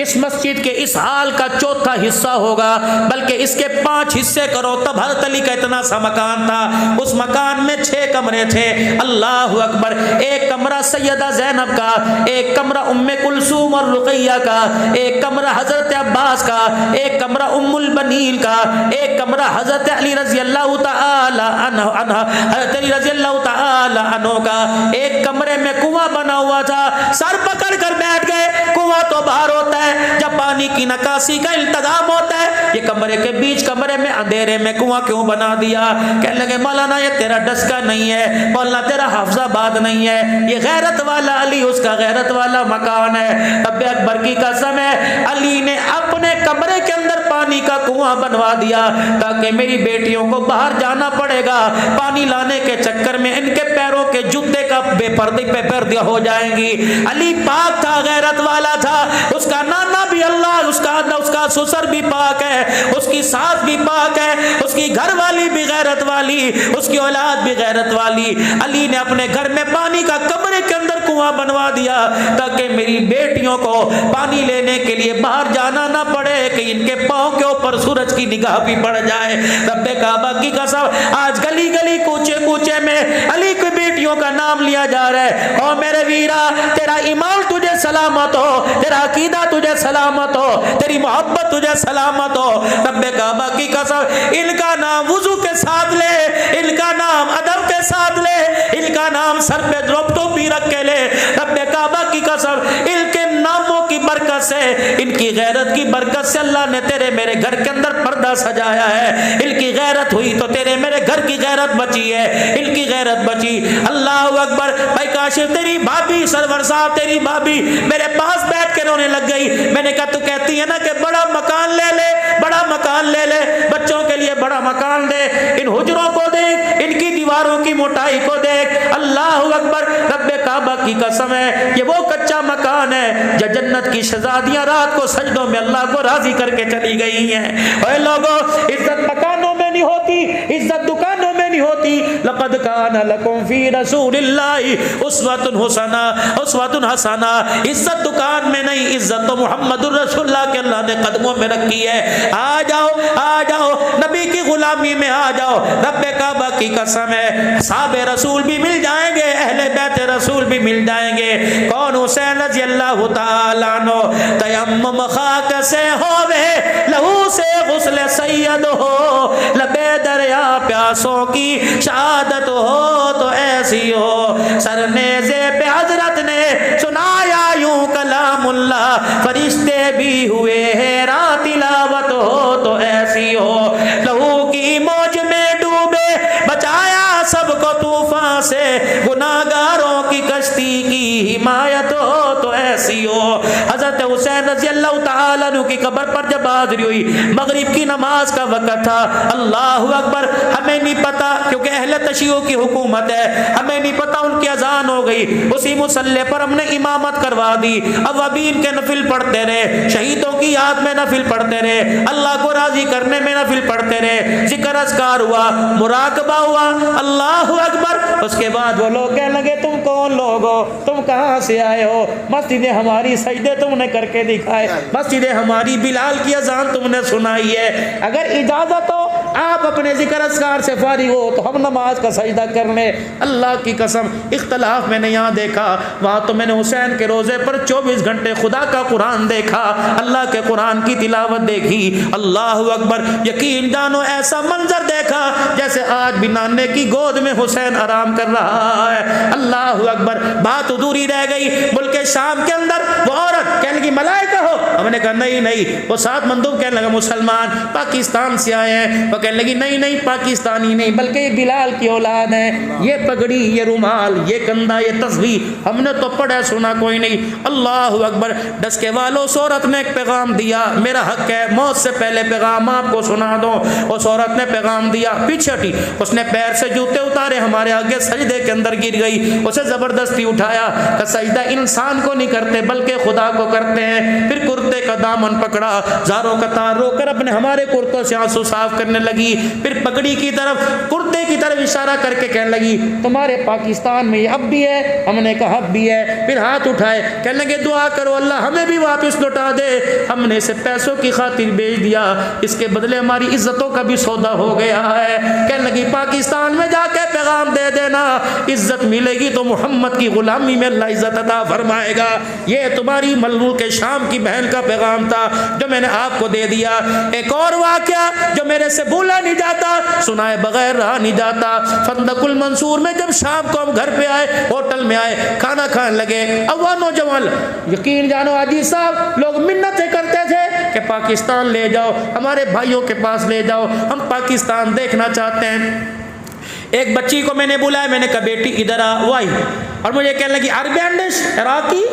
اس مسجد کے اس حال کا چوتھا حصہ ہوگا، بلکہ اس کے 5 حصے کرو تب حضرت علی کا اتنا سا مکان تھا۔ اس مکان میں 6 کمرے تھے۔ اللہ اکبر۔ ایک کمرہ سیدہ زینب کا، ایک کمرہ ام کلثوم اور رقیہ کا، ایک کمرہ حضرت عباس کا، ایک کمرہ ام البنین کا، ایک کمرہ حضرت علی رضی اللہ تعالی عنہ حضرت علی رضی اللہ تعالی عنہ کا۔ ایک کمرے میں کنواں بنا ہوا تھا، سر پکڑ کر بیٹھ گئے۔ کنواں تو باہر ہوتا ہے جب پانی کی نکاسی کا التزام ہوتا ہے، یہ کمرے کے بیچ کمرے میں اندھیرے میں کنواں کیوں بنا دیا؟ کہنے لگے مولانا یہ تیرا ڈسکا نہیں ہے، مولانا تیرا حافظ آباد نہیں ہے، یہ غیرت والا علی اس کا غیرت والا مکان ہے۔ رب اکبر کی قسم ہے، علی نے اپنے کمرے کے اندر پانی کا کنواں بنوا دیا تاکہ میری بیٹیوں کو باہر جانا پڑے گا، پانی لانے کے چکر میں ان کے پیروں کے جوتے کا بے پردے پہ پردے ہو جائیں گی۔ علی پاک تھا، غیرت والا تھا، اس کا نانا بھی اللہ، اس کا سسر بھی پاک ہے، اس کی ساس بھی پاک ہے، اس کی گھر والی بھی غیرت والی، اس کی اولاد بھی غیرت والی۔ علی نے اپنے گھر میں پانی کا کمرے کے اندر کنواں بنوا دیا تاکہ میری بیٹیوں کو پانی لینے کے لیے باہر جانا نہ پڑے کہ ان کے پاؤں کے اوپر سورج کی نگاہ بھی پڑ جائے۔ رب کعبہ کی قسم آج گلی گلی کوچے کوچے میں علی کی بیٹیوں کا نام لیا جا رہا ہے۔ او میرے ویرا، تیرا ایمان تجھے سلامت ہو، تیرا عقیدہ تجھے سلامت ہو، تیری محبت تجھے سلامت ہو۔ رب کعبہ کی قسم ان کا نام وضو کے ساتھ لے، ان کا نام ادب کے ساتھ لے، ان کا نام سر پہ ٹوپی رکھ کے لے۔ رب کعبہ کی قسم ان کے ناموں کی برکت سے، ان کی غیرت کی برکت سے اللہ نے تیرے میرے گھر کے اندر پردہ سجایا ہے۔ ان کی غیرت ہوئی تو تیرے میرے گھر کی غیرت بچی ہے، ان کی غیرت بچی۔ اللہ اکبر۔ بھائی کاشف تیری بھابھی، سرور صاحب تیری بھابھی میرے پاس بیٹھ کے رونے لگ گئی۔ میں نے کہا تو کہتی ہے نا کہ بڑا مکان لے لے، بڑا مکان لے لے، بچوں کے لیے بڑا مکان دے، ان حجروں کو دیکھ، ان کی دیواروں کی موٹائی کو دیکھ۔ اللہ اکبر۔ رب کعبہ کی قسم ہے یہ وہ کچا مکان ہے جو جنت کی شہزادیاں رات کو سجدوں میں اللہ کو راضی کر کے چلی گئی ہیں۔ اے لوگو، عزت مکانوں میں نہیں ہوتی، عزت دکانوں میں نہیں ہوتی۔ لقد کان لکم فی رسول اللہ اسوۃ حسنہ، اسوۃ حسنہ۔ عزت دکان میں نہیں، عزت تو محمد الرسول اللہ کے اللہ نے قدموں میں رکھی ہے۔ آ جاؤ، آ جاؤ، نبی کی غلامی میں آ جاؤ۔ رب کعبہ کی قسم ہے صحابہ رسول بھی مل جائیں گے، اہل بیت رسول بھی مل جائیں گے۔ کون؟ حسین رضی اللہ تعالی عنہ۔ تیمم خاک سے ہووے، لہو سے غسل سید ہو، لبے دریا پیاسوں کی شہادت ہو تو ایسی ہو۔ سرنیزے پہ حضرت نے سنایا یوں کلام اللہ، فرشتے بھی ہوئے حیران تلاوت ہو تو ایسی ہو۔ لہو کی موج میں ڈوبے، بچایا سب کو طوفان سے، گناہگاروں کی کشتی کی حمایت ہو تو ایسی ہو۔ حضرت حسین رضی اللہ تعالیٰ عنہ کی قبر پر جب حاضری ہوئی، مغرب کی نماز کا وقت تھا، اللہ اکبر، ہمیں نہیں پتا کیونکہ اہل تشیع کی حکومت ہے، ہمیں نہیں پتا ان کی اذان ہو گئی، اسی مصلی پر ہم نے امامت کروا دی، اوابین کے نفل پڑھتے رہے، شہیدوں کی یاد میں نفل پڑھتے رہے، اللہ کو راضی کرنے میں نفل پڑھتے رہے، ذکر اذکار ہوا، مراقبہ ہوا، اللہ اکبر۔ اس کے بعد وہ لوگ کہنے لگے تم کون لوگ ہو، تم کہاں سے آئے ہو، مسجد ہماری سجدے تم نے کر کے دکھائے، مسجد ہماری بلال کی اذان تم نے سنائی ہے، اگر اجازت ہو آپ اپنے ذکر اذکار سے فارغ ہو تو ہم نماز کا سجدہ کر لیں۔ اللہ کی قسم اختلاف میں نے یہاں دیکھا، وہاں تو میں نے حسین کے روزے پر 24 گھنٹے خدا کا قرآن دیکھا، اللہ کے قرآن کی تلاوت دیکھی، اللہ اکبر، یقین جانو ایسا منظر دیکھا جیسے آج بھی نانے کی گود میں حسین آرام کر رہا ہے، اللہ اکبر۔ بات ادھوری رہ گئی، ملک شام کے اندر وہ عورت کہنے لگی ملائکہ ہو، ہم نے کہا نہیں نہیں، وہ ساتھ مندوب کہنے لگا مسلمان پاکستان سے آئے ہیں، وہ کہنے لگی نہیں نہیں پاکستانی نہیں بلکہ یہ بلال کی اولاد ہے، یہ پگڑی، یہ رومال، یہ کندھا، یہ تسبیح ہم نے تو پڑھا سنا کوئی نہیں، اللہ اکبر۔ ڈسکے والوں، اس عورت نے ایک پیغام دیا، میرا حق ہے موت سے پہلے پیغام آپ کو سنا دو۔ اس عورت نے پیغام دیا، پیچھے ہٹی، اس نے پیر سے جوتے اتارے، ہمارے آگے سجدے کے اندر گر گئی، اسے زبردستی اٹھایا کہ سجدہ انسان کو نہیں کرتے بلکہ خدا کو کرتے ہیں، پھر کرتے کا دامن پکڑا، زاروں کا تار رو کر اپنے ہمارے کرتوں سے آنسو صاف کرنے لگی، پھر پگڑی کی طرف، کرتے کی طرف اشارہ کر کے کہنے لگی تمہارے پاکستان میں یہ اب بھی ہے، ہم نے کہا اب بھی ہے، پھر ہاتھ اٹھائے کہنے لگے دعا کرو اللہ ہمیں بھی واپس لوٹا دے، ہم نے اسے پیسوں کی خاطر بیچ دیا، اس کے بدلے ہماری عزتوں کا بھی سودا ہو گیا ہے، کہنے لگی پاکستان میں جا کے پیغام دے دینا، عزت ملے گی تو محمد کی غلامی میں اللہ عزت عطا فرمائے گا۔ یہ تمہاری ملمول کے شام کی بہن کا پیغام تھا جو میں نے آپ کو دے دیا۔ ایک اور واقعہ جو میرے سے بھولا نہیں جاتا، سنائے بغیر رہا نہیں جاتا، فندق المنصور میں جب شام کو ہم گھر پہ آئے، ہوٹل میں آئے، کھانا کھانے لگے، اب نوجوان یقین جانو حاجی صاحب لوگ منتیں کرتے تھے کہ پاکستان لے جاؤ، ہمارے بھائیوں کے پاس لے جاؤ، ہم پاکستان دیکھنا چاہتے ہیں۔ ایک بچی کو میں نے بلایا، میں نے کہا بیٹی ادھر آ، وہ آئی اور مجھے کہنے لگی عربین ڈش عراقی،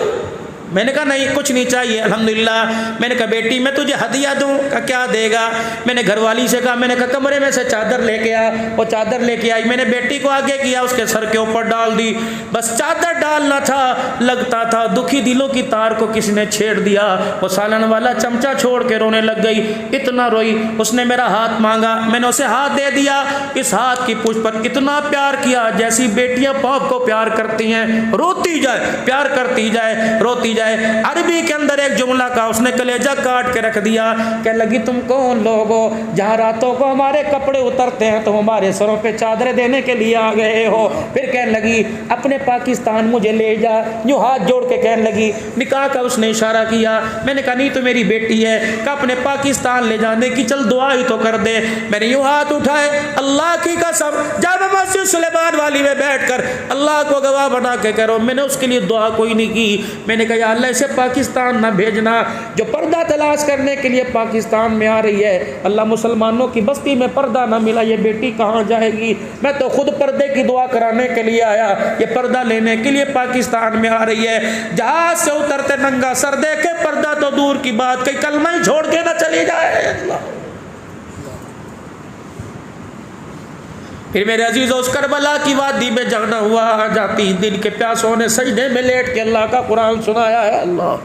میں نے کہا نہیں کچھ نہیں چاہیے الحمدللہ، میں نے کہا بیٹی میں تجھے ہدیہ دوں، کہ کیا دے گا، میں نے گھر والی سے کہا، میں نے کہا کمرے میں سے چادر لے کے آ، وہ چادر لے کے آئی، میں نے بیٹی کو آگے کیا، اس کے سر کے اوپر ڈال دی، بس چادر ڈالنا تھا، لگتا تھا دکھی دلوں کی تار کو کسی نے چھیڑ دیا، وہ سالن والا چمچہ چھوڑ کے رونے لگ گئی، اتنا روئی، اس نے میرا ہاتھ مانگا، میں نے اسے ہاتھ دے دیا، اس ہاتھ کی پوچھ پر اتنا پیار کیا جیسی بیٹیاں باپ کو پیار کرتی ہیں، روتی جائے پیار کرتی جائے روتی جائے۔ عربی کے اندر ایک جملہ کا اس نے کلیجہ کاٹ کے رکھ دیا، کہنے لگی تم کون لوگ ہو، جہاں راتوں کو ہمارے کپڑے اترتے ہیں تم ہمارے سروں پہ چادریں دینے کے لیے آ گئے ہو۔ پھر کہنے لگی اپنے پاکستان مجھے لے جا، یوں ہاتھ جوڑ کے کہنے لگی، نکاح کا اس نے اشارہ کیا، میں نے کہا نہیں تو میری بیٹی ہے، کہ اپنے پاکستان لے جانے کی چل دعا ہی تو کر دے، میں نے یوں ہاتھ اٹھائے، اللہ کی قسم جب مسجد سلیمان والی میں بیٹھ کر اللہ کو گواہ بنا کے کرو، میں نے اس کے لیے دعا کوئی نہیں کی، میں نے کہا یا اللہ اسے پاکستان نہ بھیجنا، جو پردہ تلاش کرنے کے لیے پاکستان میں آ رہی ہے، اللہ مسلمانوں کی بستی میں پردہ نہ ملا، یہ بیٹی کہاں جائے گی، میں تو خود پردے کی دعا کرانے کے لیے آیا، یہ پردہ لینے کے لیے پاکستان میں آ رہی ہے، جہاز سے اترتے ننگا سر دیکھے پردہ تو دور کی بات، کئی کلمہ ہی چھوڑ کے نہ چلی جائے۔ اللہ پھر میرے عزیزوں اس کربلا کی وادی میں جانا ہوا، جاتی دن کے پیاسوں نے سجدے میں لیٹ کے اللہ کا قرآن سنایا ہے۔ اللہ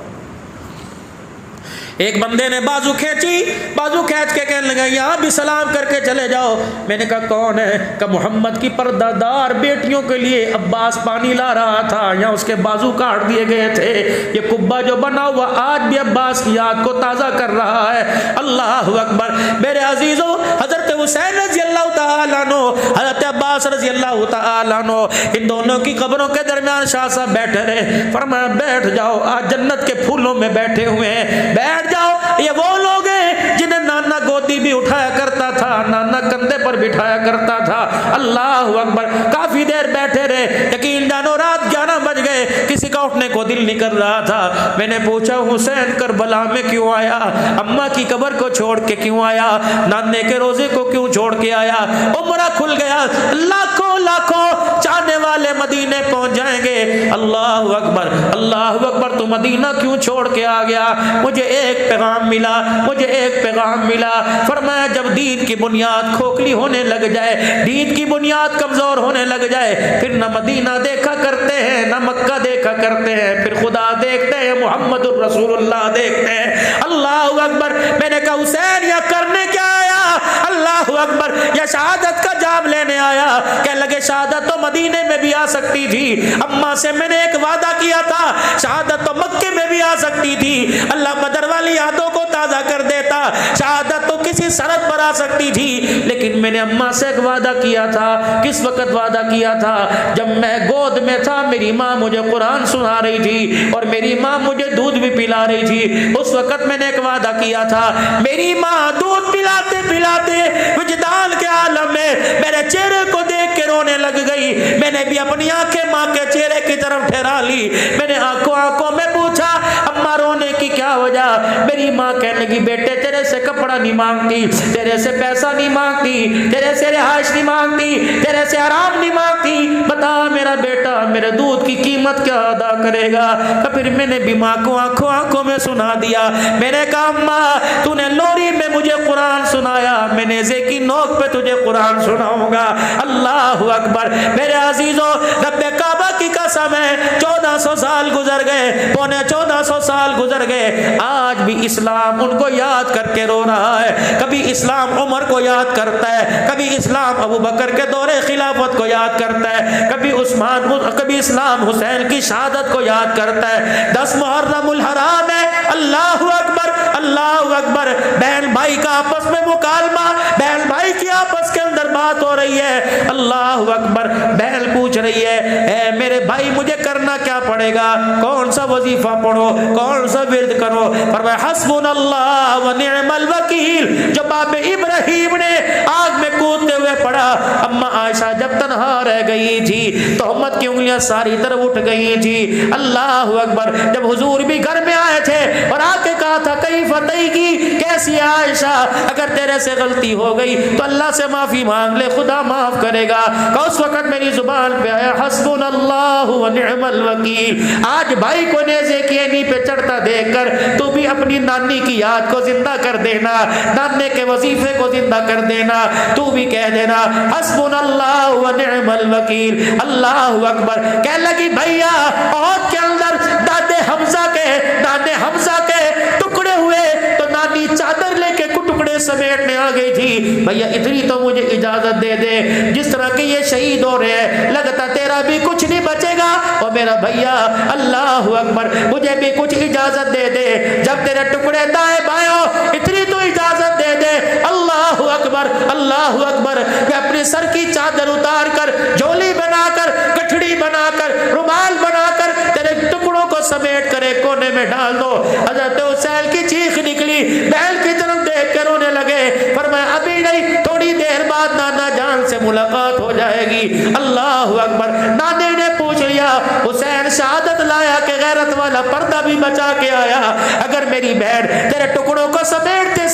ایک بندے نے بازو کھینچی، بازو کھینچ کے کہنے لگا یہاں بھی سلام کر کے چلے جاؤ، میں نے کہا کون ہے، کہ محمد کی پردہ دار بیٹیوں کے لیے عباس پانی لا رہا تھا، یہاں اس کے بازو کاٹ دیے گئے تھے، یہ قبہ جو بنا ہوا آج بھی عباس کی یاد کو تازہ کر رہا ہے۔ اللہ اکبر۔ میرے عزیزوں حضرت حسین رضی اللہ تعالیٰ عنہ، حضرت عباس رضی اللہ تعالیٰ عنہ، ان دونوں کی قبروں کے درمیان شاہ صاحب بیٹھے رہے، فرمایا بیٹھ جاؤ، آج جنت کے پھولوں میں بیٹھے ہوئے ہیں، بیٹھ جاؤ، یہ وہ لوگ ہیں جنہیں نانا گودی بھی اٹھایا کرتا تھا، نانا کندھے پر بٹھایا کرتا تھا۔ اللہ اکبر۔ کافی دیر بیٹھے رہے، یقین جانو رات 11 بج گئے، کسی کا اٹھنے کو دل نہیں کر رہا تھا۔ میں نے پوچھا حسین کربلا میں کیوں آیا، اماں کی قبر کو چھوڑ کے کیوں آیا، نانے کے روزے کو کیوں چھوڑ کے آیا؟ عمرہ کھل گیا، لاکھوں لاکھوں چاہنے والے مدینے پہنچ جائیں گے۔ اللہ اکبر، اللہ اکبر، تو مدینہ کیوں چھوڑ کے آ گیا؟ مجھے ایک پیغام ملا، مجھے ایک پیغام ملا۔ فرمایا جب دین کی بنیاد کھوکھلی ہونے لگ جائے، دین کی بنیاد کمزور ہونے لگ جائے، پھر نہ مدینہ دیکھا کرتے ہیں نہ مکہ دیکھا کرتے ہیں، پھر خدا دیکھتے ہیں، محمد الرسول اللہ دیکھتے ہیں۔ اللہ اکبر۔ میں نے کہا حسین یہ کرنے کیا آیا؟ اللہ اکبر، یا شہادت کا جام لینے آیا؟ کہنے لگے شہادت تو مدینے میں بھی آ سکتی تھی، اماں سے میں نے ایک وعدہ کیا تھا، شہادت تو مکے میں بھی آ سکتی تھی، اللہ بدر والی یادوں کو تازہ کر دیتا، شہادت تو کسی سرحد پر آ سکتی تھی، لیکن میں نے اماں سے ایک وعدہ کیا تھا۔ کس وقت وعدہ کیا تھا؟ جب میں گود میں تھا، میری ماں مجھے قرآن سنا رہی تھی اور میری ماں مجھے دودھ بھی پلا رہی تھی، اس وقت میں نے ایک وعدہ کیا تھا، میری ماں دودھ پلاتے پلاتے وجدان کے عالم میں میرے چہرے کو دیکھ کے رونے لگ گئی، میں نے بھی اپنی آنکھیں ماں کے چہرے کی طرف ٹھہرا لی، میں نے آنکھوں میں پوچھا اماں رونے کی کیا وجہ؟ میری ماں کہنے لگی بیٹے تیرے سے کپڑا نہیں مانگتی، تیرے سے پیسہ نہیں مانگتی، تیرے سے رہائش نہیں مانگتی، تیرے سے آرام نہیں مانگتی، بتا میرا بیٹا میرے دودھ کی قیمت کیا ادا کرے گا؟ تو پھر میں نے بھی ماں کو آنکھوں میں سنا دیا، میں نے کہا اماں تو نے لوری میں مجھے قرآن سنایا، میں نیزے کی نوک پہ تجھے قرآن سناؤں گا۔ اللہ اکبر۔ میرے عزیزوں رب کعبہ کی قسم ہے 1400 سال گزر گئے، پونے 1400 سال گزر گئے، آج بھی اسلام ان کو یاد کر کے رو رہا ہے۔ کبھی اسلام عمر کو یاد کرتا ہے، کبھی اسلام ابو بکر کے دور خلافت کو یاد کرتا ہے، کبھی اسلام حسین کی شہادت کو یاد کرتا ہے۔ 10 محرم الحرام ہے، اللہ اکبر، اللہ اکبر، بہن بھائی کا آپس میں مکالمہ، بہن بھائی کی آپس کے اندر بات ہو رہی ہے، اللہ اکبر۔ بہن پوچھ رہی ہے اے میرے بھائی مجھے کرنا کیا پڑے گا؟ کون سا وظیفہ پڑھو، کون سا ورد کرو؟ فرمایا حسبنا اللہ و نعم الوکیل، جو باپ ابراہیم نے آگ میں کودتے ہوئے پڑھا۔ اما عائشہ جب تنہا رہ گئی تھی، تہمت کی انگلیاں ساری طرف اٹھ گئی تھی، اللہ اکبر۔ جب حضور بھی گھر میں آئے تھے اور آ کے کہا تھا کئی فتح کی کیسی عائشہ، اگر تیرے سے غلطی ہو گئی تو اللہ سے معافی مانگ لے، خدا معاف کرے گا۔ کہ اس وقت میری زبان پہ آیا حسبنا اللہ و نعم الوکیل۔ آج بھائی کو نیزے کی اینی پہ چڑھتا دیکھ کر تو بھی اپنی نانی کی یاد کو زندہ کر دینا، نانے کے وظیفے کو زندہ کر دینا، تو بھی کہہ دینا حسبنا اللہ و نعم الوکیل۔ اللہ اکبر۔ کہنے لگی بھیا عہد کے اندر دادے حمزہ کے ٹکڑے ہوئے تو نانی چادر لے کے ٹکڑے سمیٹنے آ گئی تھی، بھیا اتنی تو مجھے اجازت دے دے، جس طرح کہ یہ شہید ہو رہے ہیں لگتا تیرا بھی کچھ نہیں بچے گا، اور میرا بھیا اللہ اکبر مجھے بھی کچھ اجازت دے دے، جب تیرے ٹکڑے دائیں بائیں ہو اتنی تو اجازت دے دے۔ اللہ اکبر، اللہ اکبر۔ میں اپنے سر کی چادر اتار کر، جھولی بنا کر، گٹھڑی بنا کر، رومال بنا کر تیرے ٹکڑوں کو سمیٹ کر ایک کونے میں ڈال دو۔ حضرت حسین کی چیخ نکلی، بہن کی طرف دیکھ کر رونے لگے، فرمایا ابھی نہیں، تھوڑی دیر بعد نانا جان سے ملاقات ہو جائے گی۔ اللہ اکبر۔ نانے نے پوچھ لیا حسین شہادت لایا کہ غیرت والا پردہ بھی بچا کے آیا؟ اگر میری بہن تیرے ٹکڑوں کو سمیٹتے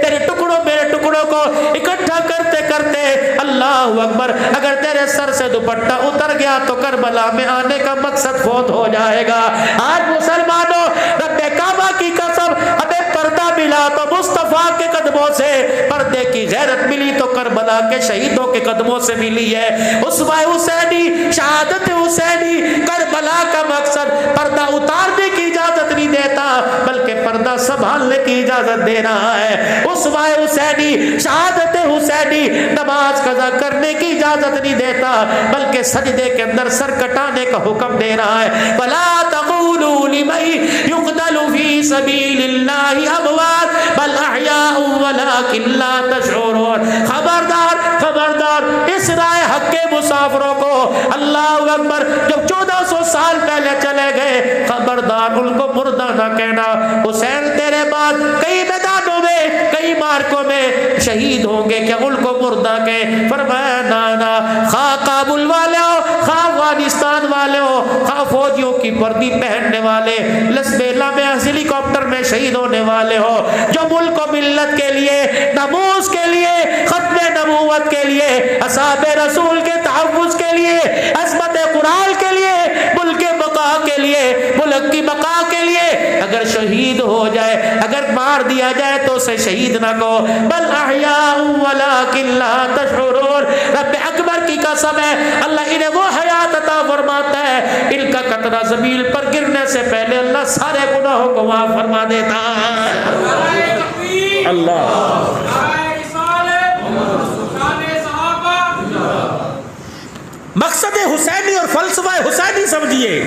تیرے ٹکڑوں میرے ٹکڑوں کو اکٹھا کرتے کرتے، اللہ اکبر، اگر تیرے سر سے دوپٹہ اتر گیا تو کربلا میں آنے کا مقصد فوت ہو جائے گا۔ آج مسلمانوں رب کعبہ کی قسم ہمیں پردہ ملا تو مصطفیٰ کے قدموں سے، پردے کی غیرت ملی تو کربلا کے شہیدوں کے قدموں سے ملی ہے۔ اسوہ حسینی، شہادت حسینی، کربلا کا مقصد پردہ اتارنے کی اجازت نہیں دیتا بلکہ پردہ سنبھالنے کی اجازت دے رہا ہے۔ اسوہ حسینی، شہادت حسینی نماز قضا کرنے کی اجازت نہیں دیتا بلکہ سجدے کے اندر سر کٹانے کا حکم دے رہا ہے۔ وَلَا تَقُولُوا لِمَن يُقْتَلُ فِي سَبِيلِ اللَّهِ أَمْوَاتٌ بَلْ أَحْيَاءٌ وَلَٰكِن لَّا تَشْعُرُونَ۔ خبردار اس رائے حق کے مسافروں کو، اللہ اکبر، جب 1400 سال پہلے چلے گئے، خبردار ان کو مردہ نہ کہنا۔ حسین تیرے بعد کئی میدانوں میں، کئی مارکوں میں شہید ہوں گے، کیا ان کو مردہ کہیں؟ فرمایا نانا، خواہ کابل والے ہو، خواہ افغانستان والے ہو، خواہ فوجیوں کی وردی پہننے والے، لسبیلا میں ہیلی کاپٹر میں شہید ہونے والے ہو، جو ملک و ملت کے لیے، ناموس کے لیے، ختم نبوت کے لیے، اصحاب رسول کے امت کی بقا کے لیے اگر شہید ہو جائے, اگر مار دیا جائے تو اسے شہید نہ کہو, بل احیاء ولکن لا تشعرون. رب اکبر کی قسم ہے اللہ انہیں وہ حیات عطا فرماتا ہے ان کا قطرہ زمین پر گرنے سے پہلے اللہ سارے گناہوں کو معاف فرما دیتا ہے. اللہ مقصد حسینی اور فلسفہ حسینی سمجھیے.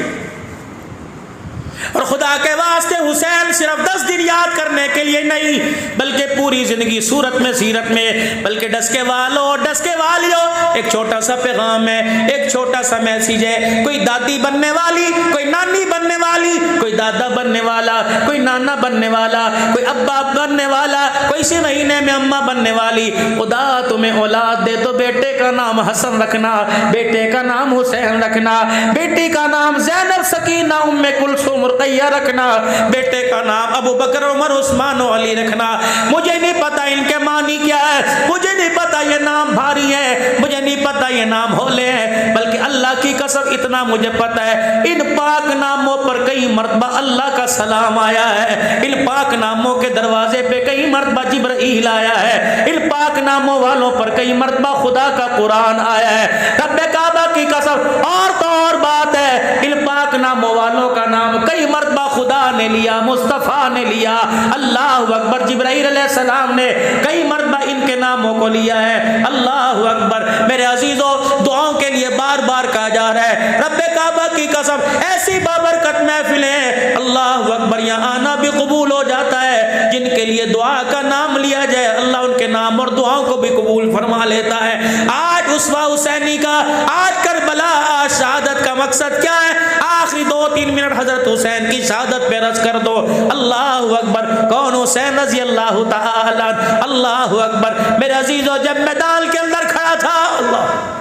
اور خدا کے واسطے حسین صرف 10 دن یاد کرنے کے لیے نہیں بلکہ پوری زندگی صورت میں سیرت میں, بلکہ ڈس کے والوں ڈس کے والیوں ایک چھوٹا سا پیغام ہے, ایک چھوٹا سا میسیج ہے. کوئی دادی بننے والی, کوئی نانی بننے والی, کوئی دادا بننے والا, کوئی نانا بننے والا, کوئی ابا بننے والا, کوئی اسی مہینے میں اماں بننے والی, خدا تمہیں اولاد دے تو بیٹے کا نام حسن رکھنا, بیٹے کا نام حسین رکھنا, بیٹی کا نام زینب سکینہ ام کلثوم رقیہ رکھنا, بیٹے کا نام ابو بکر عمر عثمان و علی رکھنا. مجھے نہیں پتا ان کے معنی کیا ہے, مجھے نہیں پتا یہ نام بھاری ہے, مجھے نہیں پتا یہ نام ہولے ہیں, بلکہ اللہ کی قسم اتنا مجھے پتا ہے ان پاک ناموں پر کئی مرتبہ اللہ کا سلام آیا ہے, ان پاک ناموں کے دروازے پہ کئی مرتبہ جبرائیل آیا ہے, ان پاک ناموں والوں پر کئی مرتبہ خدا کا قرآن آیا ہے. رب کعبہ کی قسم اور تو اور بات ہے ان پاک ناموں والوں کا نام کئی مرتبہ خدا نے لیا, مصطفیٰ نے لیا, اللہ اکبر, جبرائیل علیہ السلام نے کئی مرتبہ ان کے ناموں کو لیا ہے. اللہ اکبر. میرے عزیزوں دعاؤں کے لیے بار بار کہا جا رہا ہے رب کعبہ کی قسم ایسی بابرکت محفلیں اللہ اکبر یہاں آنا بھی قبول ہو جاتا ہے جن کے لیے دعا کا نام لیا جائے اللہ ان کے نام اور دعاؤں کو بھی قبول فرما لیتا ہے. آج اسوہ حسینی کا, آج کربلا, آج شہادت کا مقصد کیا ہے؟ آخری 2-3 منٹ حضرت حسین کی شہادت پہ رس کر دو. اللہ اکبر. کون؟ حسین رضی اللہ تعالی. اللہ اکبر. میرے عزیزوں جب میدان کے اندر کھڑا تھا, اللہ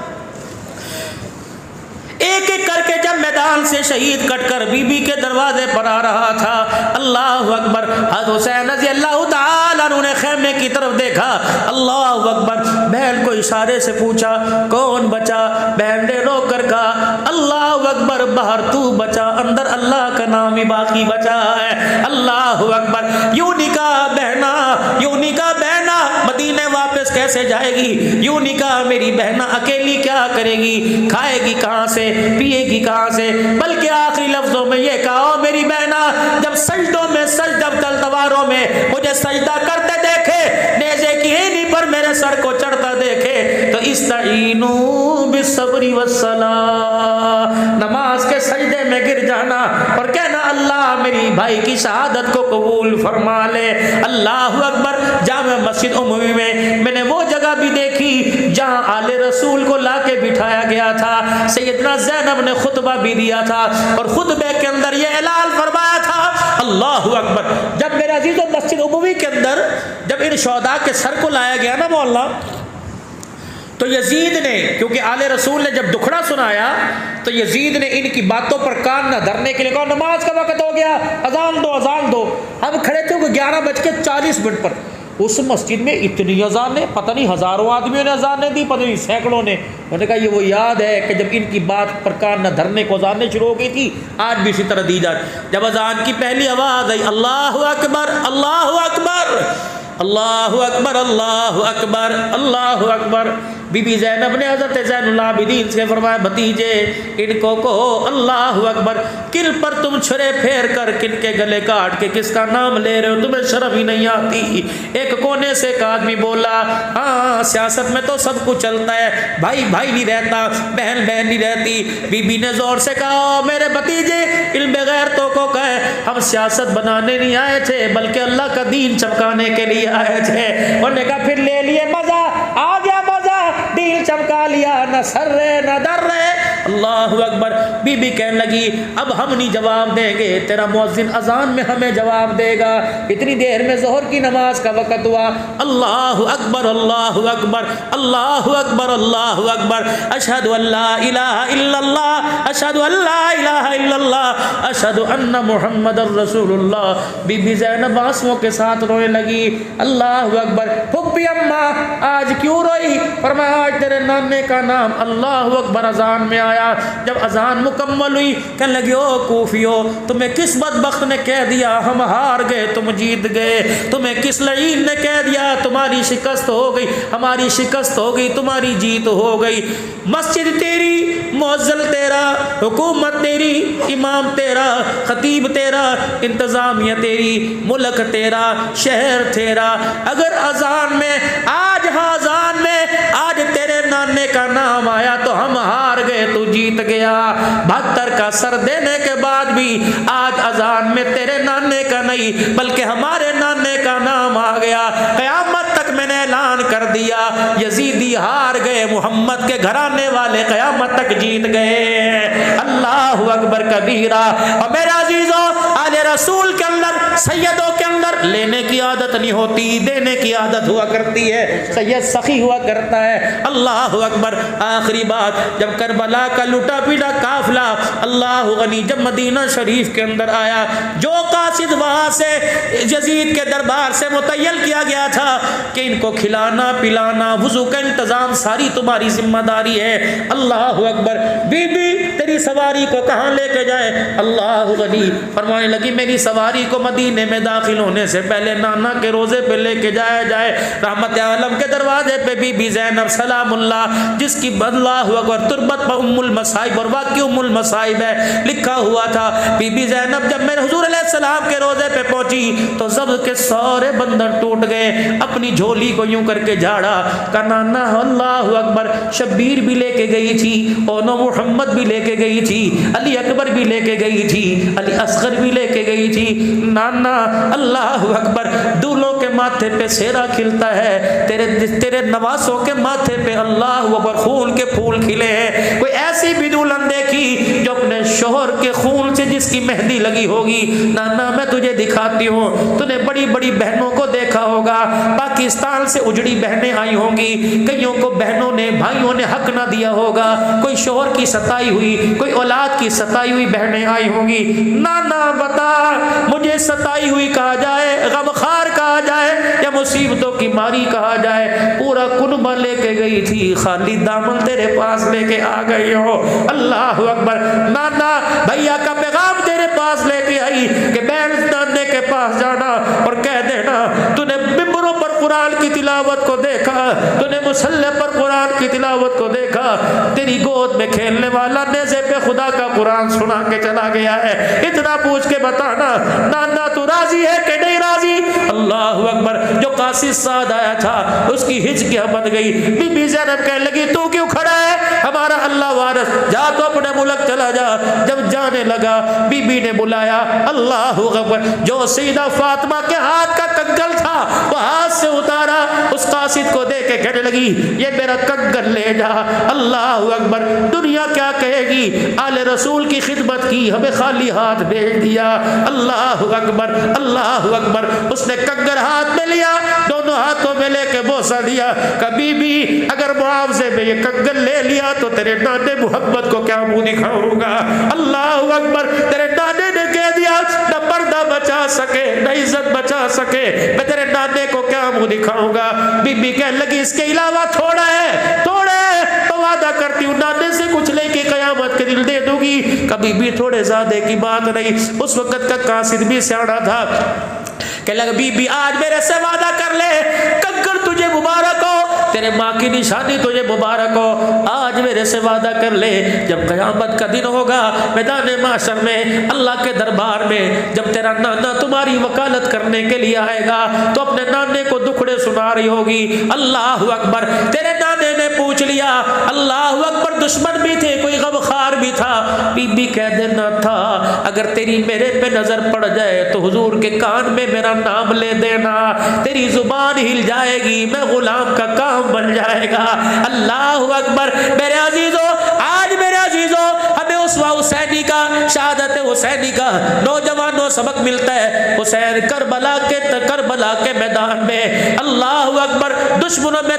ایک ایک کر کے جب میدان سے شہید کٹ کر بی بی کے دروازے پر آ رہا تھا, اللہ اکبر, حضرت حسین رضی اللہ تعالیٰ عنہ نے خیمے کی طرف دیکھا, اللہ اکبر, بہن کو اشارے سے پوچھا کون بچا؟ بہن نے رو کر کہا اللہ اکبر, باہر تو بچا, اندر اللہ کا نام ہی باقی بچا ہے. اللہ اکبر. یوں نہیں کہا بہنا, یوں نہیں کہا بہنا مدینے واپس کیسے جائے گی, یوں نہیں کہا میری بہنا اکیلی کیا کرے گی, کھائے گی کہاں سے, پیے گی کہاں سے, بلکہ آخری لفظوں میں یہ کہا میری بہنا جب سجدوں میں سجدہ تلواروں میں مجھے سجدہ کرتے دیکھے, نیزے کی اینی پر میرے سر کو چڑھتا دیکھے تو استعینوا بالصبر والصلاۃ, نماز کے سجدے میں گر جانا اور کہنا اللہ میری بھائی کی شہادت کو قبول فرما لے. اللہ اکبر. جامع مسجد عمومی میں نے وہ جگہ بھی دیکھی جہاں آل رسول کو لا کے بٹھایا گیا تھا, سیدنا زینب نے خطبہ بھی دیا تھا اور خطبے کے اندر یہ اعلان فرمایا تھا. اللہ اکبر. جب میرے عزیزوں مسجد عمومی کے اندر جب ان شہداء کے سر کو لایا گیا نا مولا, تو یزید نے, کیونکہ آل رسول نے جب دکھڑا سنایا تو یزید نے ان کی باتوں پر کان نہ دھرنے کے لیے کہا نماز کا وقت ہو گیا, اذان دو اذان دو. ہم کھڑے تھے 11:40 پر, اس مسجد میں اتنی اذانیں, پتہ نہیں ہزاروں آدمیوں نے اذانیں دی, پتہ نہیں سینکڑوں نے. انہوں نے کہا یہ وہ یاد ہے کہ جب ان کی بات پر کان نہ دھرنے کو اذانیں شروع ہو گئی تھی, آج بھی اسی طرح دی جاتی. جب اذان کی پہلی آواز آئی اللہ اکبر اللہ اکبر اللہ اکبر اللہ اکبر اللہ اکبر, بی بی زینب نے حضرت زین العابدین سے فرمایا بھتیجے ان کو کہو اللہ اکبر. کن پر تم چھرے پھیر کر کن کے گلے کاٹ کے کس کا نام لے رہے ہو, تمہیں شرم ہی نہیں آتی. ایک کونے سے ایک آدمی بولا ہاں سیاست میں تو سب کچھ چلتا ہے, بھائی بھائی نہیں رہتا, بہن بہن نہیں رہتی. بی بی نے زور سے کہا میرے بھتیجے علم غیرتوں کو کہے ہم سیاست بنانے نہیں آئے تھے بلکہ اللہ کا دین چمکانے کے لیے آئے تھے. انہوں نے کہا پھر لے لیے مزہ, آ گیا مزہ, دین چمکا لیا, نہ سر رہے نہ در رہے. اللہ اکبر. بی بی کہنے لگی اب ہم نہیں جواب دیں گے, تیرا مؤذن اذان میں ہمیں جواب دے گا. اتنی دیر میں ظہر کی نماز کا وقت ہوا. اللہ اکبر اللہ اکبر اللہ اکبر اللہ اکبر. اشہد ان لا الہ الا اللہ اشہد ان لا الہ الا اللہ اشہد ان محمد الرسول اللہ. بی بی زینب آنسوؤں کے ساتھ رونے لگی. اللہ اکبر. پھپھی اماں آج کیوں روئی؟ فرمایا آج تیرے نانے کا نام اللہ اکبر اذان میں فرمایا جب اذان مکمل ہوئی کہنے لگے او کوفیو تمہیں کس بدبخت نے کہہ دیا ہم ہار گئے تم جیت گئے؟ تمہیں کس لعین نے کہہ دیا تمہاری شکست ہو گئی ہماری شکست ہو گئی تمہاری جیت ہو گئی؟ مسجد تیری، مؤذن تیرا، حکومت تیری، امام تیرا، خطیب تیرا، انتظامیہ تیری، ملک تیرا، شہر تیرا، اگر اذان میں آج اذان میں آج تیرے نانے کا نام آیا تو ہم ہار گئے تو جیت گیا۔ 72 کا سر دینے کے بعد بھی آج اذان میں تیرے نانے کا نہیں بلکہ ہمارے نانے کا نام آ گیا۔ قیامت تک میں نے اعلان کر دیا یزیدی ہار گئے، محمد کے گھرانے والے قیامت تک جیت گئے۔ اللہ اکبر کبیرہ۔ اور میرے عزیزوں آل رسول کے اندر سیدوں کے اندر لینے کی عادت نہیں ہوتی، دینے کی عادت ہوا کرتی ہے۔ سید سخی ہوا کرتا ہے۔ اللہ اکبر۔ آخری بات جب کربلا کا لٹا پیٹا قافلہ اللہ غنی جب مدینہ شریف کے اندر آیا، جو قاصد وہاں سے یزید کے دربار سے متعین کیا گیا تھا کہ ان کو کھلانا پلانا وضو کا انتظام ساری تمہاری ذمہ داری ہے۔ اللہ اکبر۔ بی بی تیری سواری کو کہاں لے کے جائے؟ اللہ غنی فرمانے لگی میری سواری کو مدینے میں داخل ہونے سے پہلے نانا کے روزے پہ لے کے جایا جائے۔ رحمت عالم کے دروازے پہ بی بی زینب سلام اللہ جس کی اللہ اکبر تربت پر ام المصائب اور واقعی ام المصائب ہے لکھا ہوا تھا۔ بی بی زینب جب میرے حضور علیہ السلام کے روزے پہ پہنچی تو ضبط کے سارے بندر ٹوٹ گئے، اپنی جھولی کو یوں کر کے جھاڑا کہ نانا اللہ اکبر شبیر بھی لے کے گئی تھی، اونو محمد بھی لے کے گئی تھی، علی اکبر بھی لے کے گئی تھی، علی اصغر بھی لے کے گئی تھی۔ نانا اللہ اکبر دولوں کے ماتھے پہ سیرا کھلتا ہے، تیرے نواسوں کے ماتھے پہ اللہ اکبر خون کے پھول کھلے ہیں۔ کوئی ایسی بھی دلہن دیکھی جو اپنے شوہر کے خون سے جس کی مہندی لگی ہوگی؟ نانا میں تجھے دکھاتی ہوں، تو نے بڑی بڑی بہنوں کو دیکھا ہوگا، پاکستان سے اجڑی بہنیں آئی ہوں گی، کئیوں کو بہنوں نے بھائیوں نے حق نہ دیا ہوگا، کوئی شوہر کی ستائی ہوئی، کوئی اولاد کی ستائی ہوئی بہنیں آئی ہوں گی۔ نانا بتا مجھے ستائی ہوئی کہا جائے، غمخوار کہا جائے یا مصیبتوں کی ماری کہا جائے؟ پورا کنبہ لے کے گئی تھی، خالی دامن تیرے پاس لے کے آ گئی ہو۔ اللہ اکبر۔ نانا بھیا کا پیغام تیرے پاس لے کے آئی کہ بہن نانے کے پاس جانا اور کہہ دینا تو نے ممبروں پر قرآن کی تلاوت کو دیکھا، تو نے مصلی پر قرآن کی تلاوت کو دیکھا، تیری گود میں کھیلنے والا نیزے پہ خدا کا قرآن سنا کے چلا گیا ہے، اتنا پوچھ کے بتانا نانا تو راضی ہے کہ نہیں راضی؟ اللہ اکبر۔ جو قاصد سعد آیا تھا اس کی ہچکیاں بن گئی۔ بی بی زینب کہنے لگی تو کیوں کھڑا ہے؟ ہمارا اللہ وارث، جا تو اپنے ملک چلا جا۔ جب جانے لگا بی بی نے بلایا اللہ اکبر، جو سیدہ فاطمہ کے ہاتھ کا کنگل تھا وہ ہاتھ سے اتارا، اس قاصد کو دے کے کہنے لگی یہ میرا کنگل لے جا۔ اللہ اکبر۔ دنیا کیا کہے گی؟ آل رسول کی خدمت کی، ہمیں خالی ہاتھ بھیج دیا۔ اللہ اکبر اللہ اکبر۔ اس نے کنگل ہاتھ میں لیا، دونوں ہاتھوں میں لے کے بوسہ دیا۔ کبھی بھی اگر معاوضے میں یہ کنگل لے لیا تو تیرے نانے محمد کو کیا منہ دکھاؤں گا؟ اللہ اکبر۔ تیرے نانے نے کہہ دیا نہ پردہ بچا سکے نہ عزت بچا سکے، میں تیرے نانے کو کیا منہ دکھاؤں گا؟ بی بی کہنے لگی اس کے علاوہ تھوڑا ہے، تھوڑا ہے تو وعدہ کرتی ہوں نانے سے کچھ لے کے قیامت کے دل دے دوں گی۔ کبھی بھی تھوڑے زیادہ کی بات نہیں۔ اس وقت کا قاصد بھی سیاڑا تھا کہ لگ بی بی آج میرے سے وعدہ کر لے، کنگل تجھے مبارک ہو، تیرے ماں کی نشانی تجھے مبارک ہو، آج میرے سے وعدہ کر لے جب قیامت کا دن ہوگا میدان محشر میں اللہ کے دربار میں جب تیرا نانا تمہاری وکالت کرنے کے لیے آئے گا تو اپنے نانے کو دکھڑے سنا رہی ہوگی۔ اللہ اکبر۔ تیرے نانے نے پوچھ لیا، اللہ اکبر، دشمن بھی تھے کوئی غمخوار بھی تھا؟ بی بی کہہ دینا تھا اگر تیری میرے پہ نظر پڑ جائے تو حضور کے کان میں میرا نام لے دینا، تیری زبان ہل جائے گی، میں غلام کا کام بن جائے گا۔ اللہ اکبر۔ میرے عزیزوں آج میرے عزیزوں ہمیں اسوہ حسینی کا، شہادت حسینی کا نوجوانوں سبق ملتا ہے۔ حسین کربلا کے میدان میں اللہ اکبر دشمنوں میں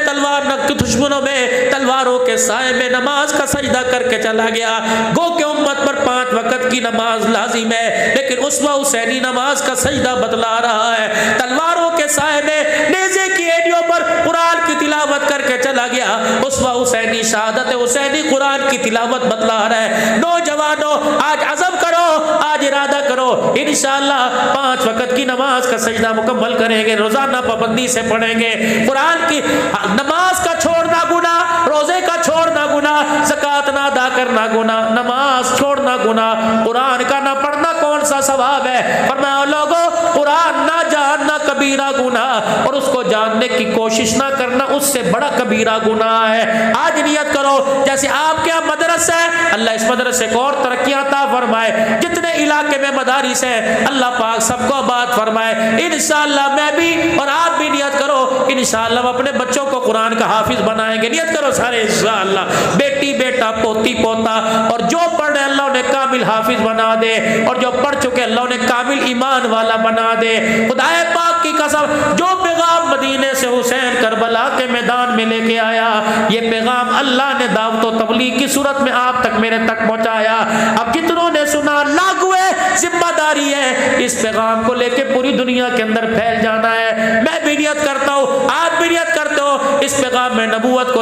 تلواروں کے سائے میں نماز کا سجدہ کر کے چلا گیا۔ گو کہ امت پر 5 وقت کی نماز لازم ہے لیکن اسوہ حسینی نماز کا سجدہ بتلا رہا ہے۔ تلواروں کے سائے میں نیزے کی ایڑیوں پر قرآن کی تلاوت کر کے چلا گیا. اسوہ حسینی شہادت حسینی قرآن کی تلاوت بتلا رہا ہے. نوجوانوں آج عزم کرو, آج ارادہ کرو, انشاءاللہ 5 وقت کی نماز کا سجدہ مکمل کریں گے, روزانہ پابندی سے پڑھیں گے. قرآن کی نماز کا چھوڑنا گناہ, روزے کا چھوڑنا گناہ, زکوٰۃ نہ ادا کرنا گناہ, نماز چھوڑنا گناہ, قرآن کا نہ پڑھنا کون سا ثواب ہے. فرمایا لوگوں قرآن نہ جاننا کبیرہ گناہ, اور اس کو جاننے کی کوشش نہ کرنا اس سے بڑا کبیرہ گناہ ہے. آج نیت کرو جیسے آپ کے یہاں مدرسہ ہے, اللہ اس مدرسے کو اور ترقی عطا فرمائے. جتنے علاقے میں مدارس ہیں اللہ پاک سب کو آباد فرمائے. انشاءاللہ میں بھی اور آپ بھی نیت کرو, انشاءاللہ ہم اپنے بچوں کو قرآن کا حافظ بنائیں گے. نیت کرو سارے انشاءاللہ, بیٹی بیٹا پوتی پوتا, اور جو پڑھ رہے اللہ انہیں کامل حافظ بنا دے, اور جو پڑھ چکے اللہ انہیں کامل ایمان والا بنا دے. خدائے پاک کی قسم جو پیغام مدینے سے حسین کربلا کے میدان میں لے کے آیا, یہ پیغام اللہ نے دعوت و تبلیغ کی صورت میں آپ تک میرے تک پہنچایا. اب جتنوں نے سنا لاگو ہے, ذمہ داری ہے اس پیغام کو لے کے پوری دنیا کے اندر پھیل جانا ہے. میں بھی نیت کرتا ہوں, آپ بھی نیت کرتے ہو اس پیغام میں نبوت کو